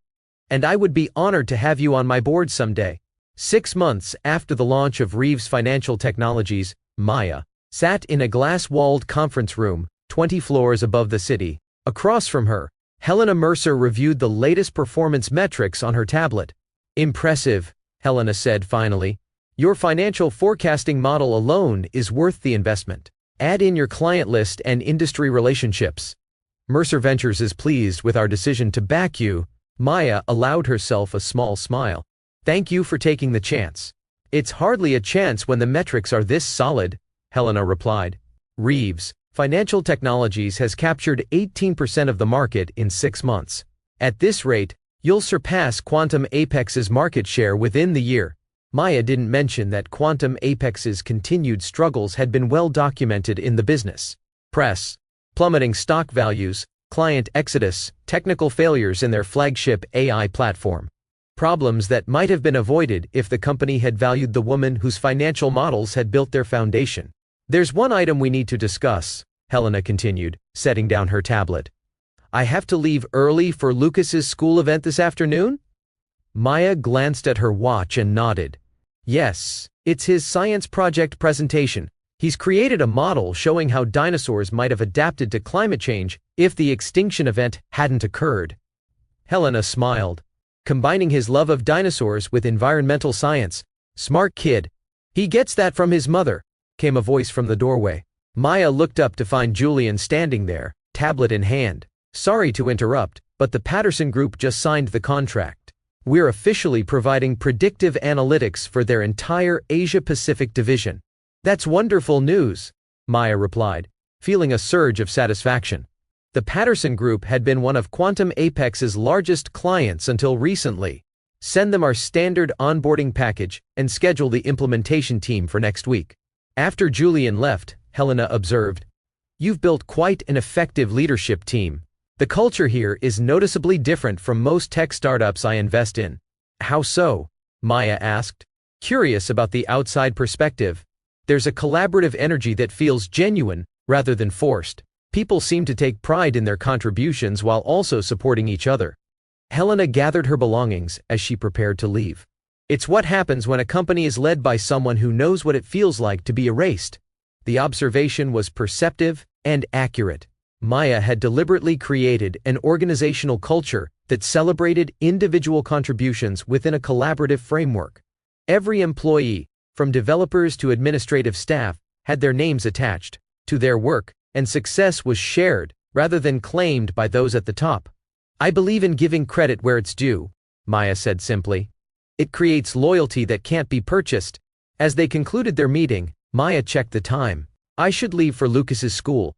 And I would be honored to have you on my board someday. 6 months after the launch of Reeves Financial Technologies, Maya sat in a glass-walled conference room, 20 floors above the city. Across from her, Helena Mercer reviewed the latest performance metrics on her tablet. Impressive, Helena said finally. Your financial forecasting model alone is worth the investment. Add in your client list and industry relationships. Mercer Ventures is pleased with our decision to back you. Maya allowed herself a small smile. Thank you for taking the chance. It's hardly a chance when the metrics are this solid, Helena replied. Reeves Financial Technologies has captured 18% of the market in 6 months. At this rate, You'll surpass Quantum Apex's market share within the year. Maya didn't mention that Quantum Apex's continued struggles had been well documented in the business press: plummeting stock values, client exodus, technical failures in their flagship AI platform. Problems that might have been avoided if the company had valued the woman whose financial models had built their foundation. There's one item we need to discuss, Helena continued, setting down her tablet. I have to leave early for Lucas's school event this afternoon? Maya glanced at her watch and nodded. Yes, it's his science project presentation. He's created a model showing how dinosaurs might have adapted to climate change if the extinction event hadn't occurred. Helena smiled, combining his love of dinosaurs with environmental science. Smart kid. He gets that from his mother, came a voice from the doorway. Maya looked up to find Julian standing there, tablet in hand. Sorry to interrupt, but the Patterson Group just signed the contract. We're officially providing predictive analytics for their entire Asia-Pacific division. That's wonderful news, Maya replied, feeling a surge of satisfaction. The Patterson Group had been one of Quantum Apex's largest clients until recently. Send them our standard onboarding package and schedule the implementation team for next week. After Julian left, Helena observed, You've built quite an effective leadership team. The culture here is noticeably different from most tech startups I invest in. How so? Maya asked, curious about the outside perspective. There's a collaborative energy that feels genuine, rather than forced. People seem to take pride in their contributions while also supporting each other. Helena gathered her belongings as she prepared to leave. It's what happens when a company is led by someone who knows what it feels like to be erased. The observation was perceptive and accurate. Maya had deliberately created an organizational culture that celebrated individual contributions within a collaborative framework. Every employee, from developers to administrative staff, had their names attached to their work, and success was shared rather than claimed by those at the top. I believe in giving credit where it's due, Maya said simply. It creates loyalty that can't be purchased. As they concluded their meeting, Maya checked the time. I should leave for Lucas's school.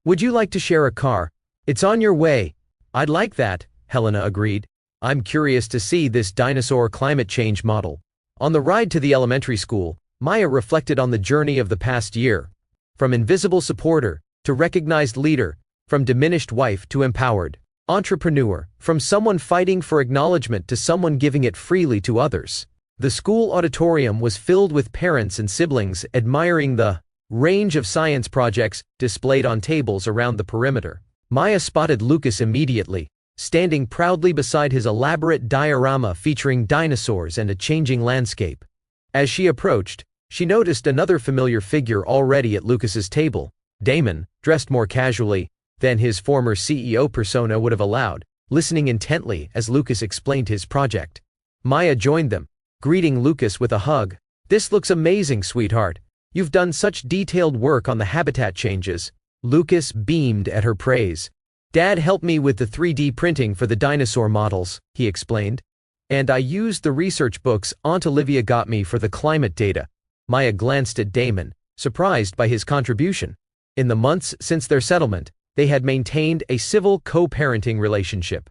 Would you like to share a car? It's on your way. I'd like that, Helena agreed. I'm curious to see this dinosaur climate change model. On the ride to the elementary school, Maya reflected on the journey of the past year. From invisible supporter to recognized leader, from diminished wife to empowered entrepreneur, from someone fighting for acknowledgement to someone giving it freely to others. The school auditorium was filled with parents and siblings admiring the range of science projects displayed on tables around the perimeter. Maya spotted Lucas immediately, standing proudly beside his elaborate diorama featuring dinosaurs and a changing landscape. As she approached, she noticed another familiar figure already at Lucas's table, Damon, dressed more casually than his former CEO persona would have allowed, listening intently as Lucas explained his project. Maya joined them, greeting Lucas with a hug. This looks amazing, sweetheart. You've done such detailed work on the habitat changes. Lucas beamed at her praise. Dad helped me with the 3D printing for the dinosaur models, he explained. And I used the research books Aunt Olivia got me for the climate data. Maya glanced at Damon, surprised by his contribution. In the months since their settlement, they had maintained a civil co-parenting relationship.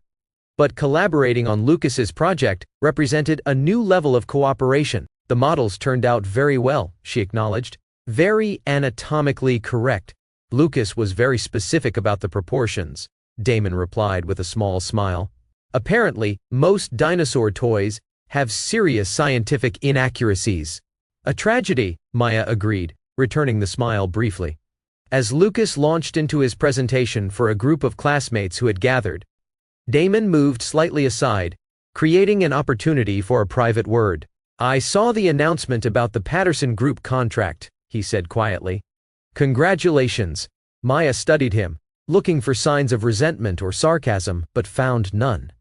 But collaborating on Lucas's project represented a new level of cooperation. The models turned out very well, she acknowledged. Very anatomically correct. Lucas was very specific about the proportions, Damon replied with a small smile. Apparently, most dinosaur toys have serious scientific inaccuracies. A tragedy, Maya agreed, returning the smile briefly. As Lucas launched into his presentation for a group of classmates who had gathered, Damon moved slightly aside, creating an opportunity for a private word. I saw the announcement about the Patterson Group contract, he said quietly. Congratulations. Maya studied him, looking for signs of resentment or sarcasm, but found none.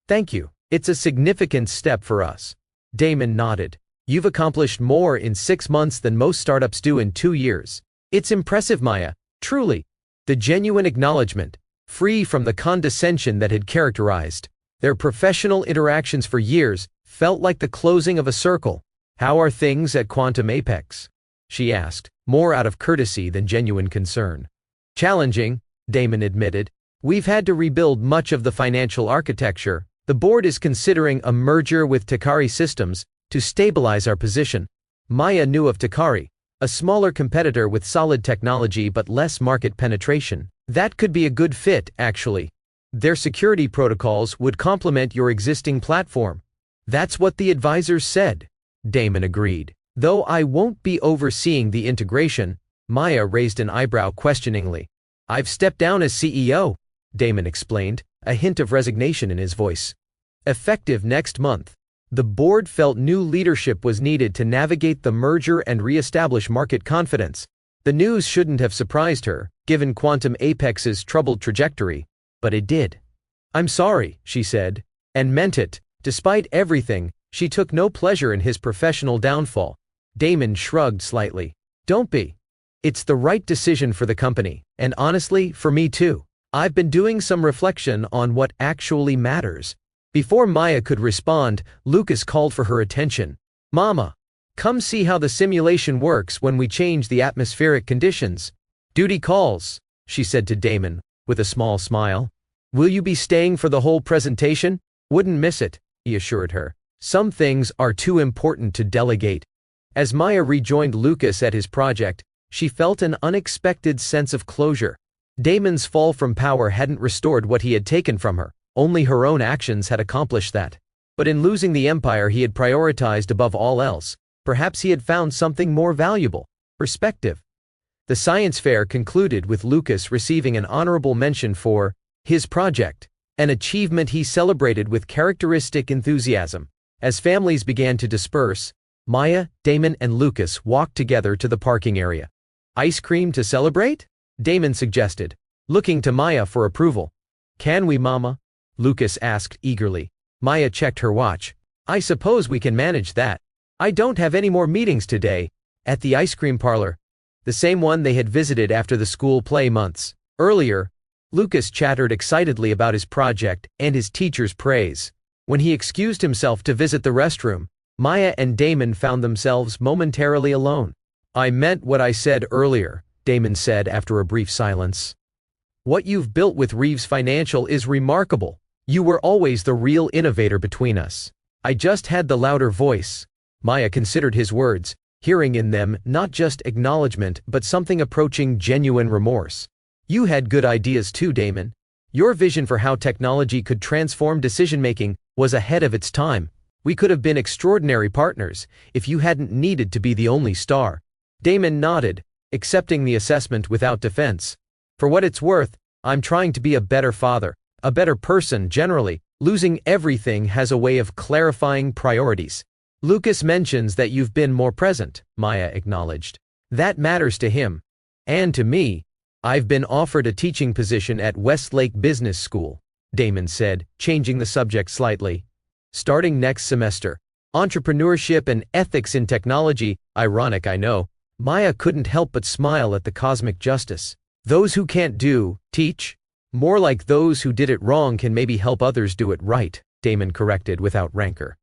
Thank you. It's a significant step for us. Damon nodded. You've accomplished more in 6 months than most startups do in 2 years. It's impressive, Maya, truly. The genuine acknowledgement, free from the condescension that had characterized their professional interactions for years, felt like the closing of a circle. How are things at Quantum Apex? She asked, more out of courtesy than genuine concern. Challenging, Damon admitted. We've had to rebuild much of the financial architecture, The board is considering a merger with Takari Systems to stabilize our position. Maya knew of Takari, a smaller competitor with solid technology but less market penetration. That could be a good fit, actually. Their security protocols would complement your existing platform. That's what the advisors said. Damon agreed. Though I won't be overseeing the integration, Maya raised an eyebrow questioningly. I've stepped down as CEO, Damon explained, a hint of resignation in his voice. Effective next month. The board felt new leadership was needed to navigate the merger and re-establish market confidence. The news shouldn't have surprised her, given Quantum Apex's troubled trajectory, but it did. I'm sorry, she said, and meant it. Despite everything, she took no pleasure in his professional downfall. Damon shrugged slightly. Don't be. It's the right decision for the company, and honestly, for me too. I've been doing some reflection on what actually matters. Before Maya could respond, Lucas called for her attention. Mama, come see how the simulation works when we change the atmospheric conditions. Duty calls, she said to Damon, with a small smile. Will you be staying for the whole presentation? Wouldn't miss it, he assured her. Some things are too important to delegate. As Maya rejoined Lucas at his project, she felt an unexpected sense of closure. Damon's fall from power hadn't restored what he had taken from her. Only her own actions had accomplished that. But in losing the empire he had prioritized above all else, perhaps he had found something more valuable: perspective. The science fair concluded with Lucas receiving an honorable mention for his project, an achievement he celebrated with characteristic enthusiasm. As families began to disperse, Maya, Damon, and Lucas walked together to the parking area. Ice cream to celebrate? Damon suggested, looking to Maya for approval. Can we, Mama? Lucas asked eagerly. Maya checked her watch. I suppose we can manage that. I don't have any more meetings today. At the ice cream parlor, the same one they had visited after the school play months earlier, Lucas chattered excitedly about his project and his teacher's praise. When he excused himself to visit the restroom, Maya and Damon found themselves momentarily alone. I meant what I said earlier, Damon said after a brief silence. What you've built with Reeves Financial is remarkable. You were always the real innovator between us. I just had the louder voice. Maya considered his words, hearing in them not just acknowledgement but something approaching genuine remorse. You had good ideas too, Damon. Your vision for how technology could transform decision-making was ahead of its time. We could have been extraordinary partners if you hadn't needed to be the only star. Damon nodded, accepting the assessment without defense. For what it's worth, I'm trying to be a better father, a better person generally. Losing everything has a way of clarifying priorities. Lucas mentions that you've been more present, Maya acknowledged. That matters to him. And to me. I've been offered a teaching position at Westlake Business School, Damon said, changing the subject slightly. Starting next semester. Entrepreneurship and ethics in technology, ironic I know. Maya couldn't help but smile at the cosmic justice. Those who can't do, teach. More like those who did it wrong can maybe help others do it right, Damon corrected without rancor.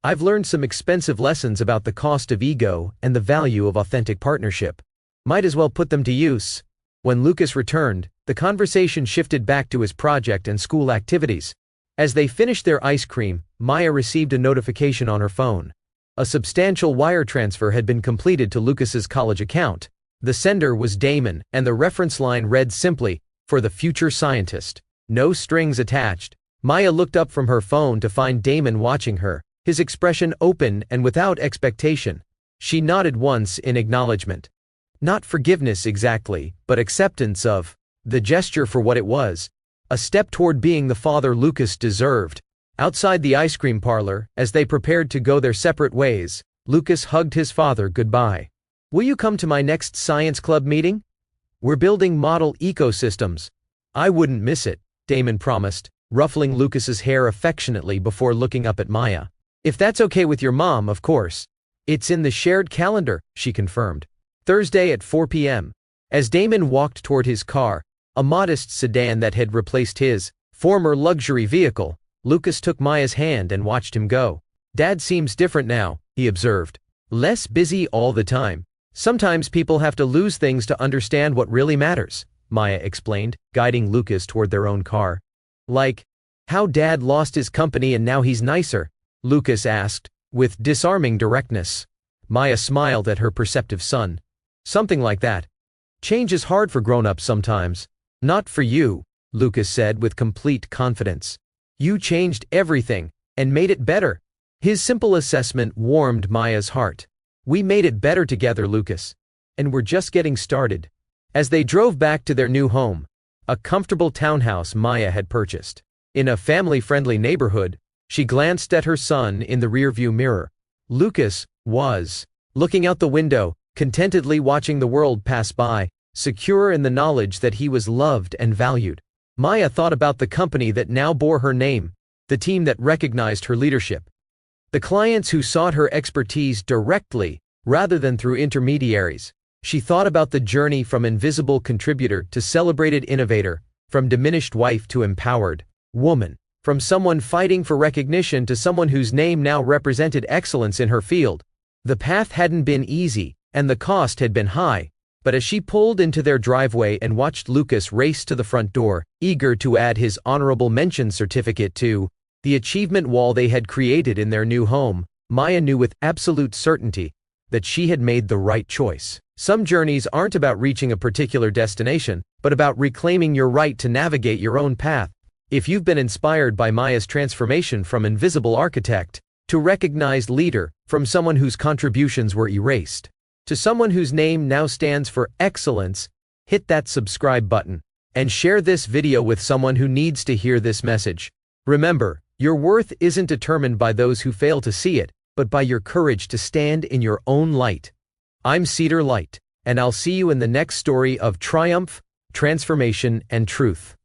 I've learned some expensive lessons about the cost of ego and the value of authentic partnership. Might as well put them to use. When Lucas returned, the conversation shifted back to his project and school activities. As they finished their ice cream, Maya received a notification on her phone. A substantial wire transfer had been completed to Lucas's college account. The sender was Damon, and the reference line read simply, "For the future scientist." No strings attached. Maya looked up from her phone to find Damon watching her, his expression open and without expectation. She nodded once in acknowledgement. Not forgiveness exactly, but acceptance of the gesture for what it was. A step toward being the father Lucas deserved. Outside the ice cream parlor, as they prepared to go their separate ways, Lucas hugged his father goodbye. Will you come to my next science club meeting? We're building model ecosystems. I wouldn't miss it, Damon promised, ruffling Lucas's hair affectionately before looking up at Maya. If that's okay with your mom, of course. It's in the shared calendar, she confirmed. Thursday at 4 p.m. As Damon walked toward his car, a modest sedan that had replaced his former luxury vehicle, Lucas took Maya's hand and watched him go. Dad seems different now, he observed. Less busy all the time. Sometimes people have to lose things to understand what really matters, Maya explained, guiding Lucas toward their own car. Like, How Dad lost his company and now he's nicer? Lucas asked, with disarming directness. Maya smiled at her perceptive son. Something like that. Change is hard for grown-ups sometimes. Not for you, Lucas said with complete confidence. You changed everything, and made it better. His simple assessment warmed Maya's heart. We made it better together, Lucas. And we're just getting started. As they drove back to their new home, a comfortable townhouse Maya had purchased in a family-friendly neighborhood, she glanced at her son in the rearview mirror. Lucas was looking out the window, contentedly watching the world pass by, secure in the knowledge that he was loved and valued. Maya thought about the company that now bore her name, the team that recognized her leadership, the clients who sought her expertise directly rather than through intermediaries. She thought about the journey from invisible contributor to celebrated innovator, from diminished wife to empowered woman, from someone fighting for recognition to someone whose name now represented excellence in her field. The path hadn't been easy, and the cost had been high, but as she pulled into their driveway and watched Lucas race to the front door, eager to add his honorable mention certificate to the achievement wall they had created in their new home, Maya knew with absolute certainty that she had made the right choice. Some journeys aren't about reaching a particular destination, but about reclaiming your right to navigate your own path. If you've been inspired by Maya's transformation from invisible architect to recognized leader, from someone whose contributions were erased to someone whose name now stands for excellence, hit that subscribe button and share this video with someone who needs to hear this message. Remember, your worth isn't determined by those who fail to see it, but by your courage to stand in your own light. I'm Cedar Light, and I'll see you in the next story of triumph, transformation, and truth.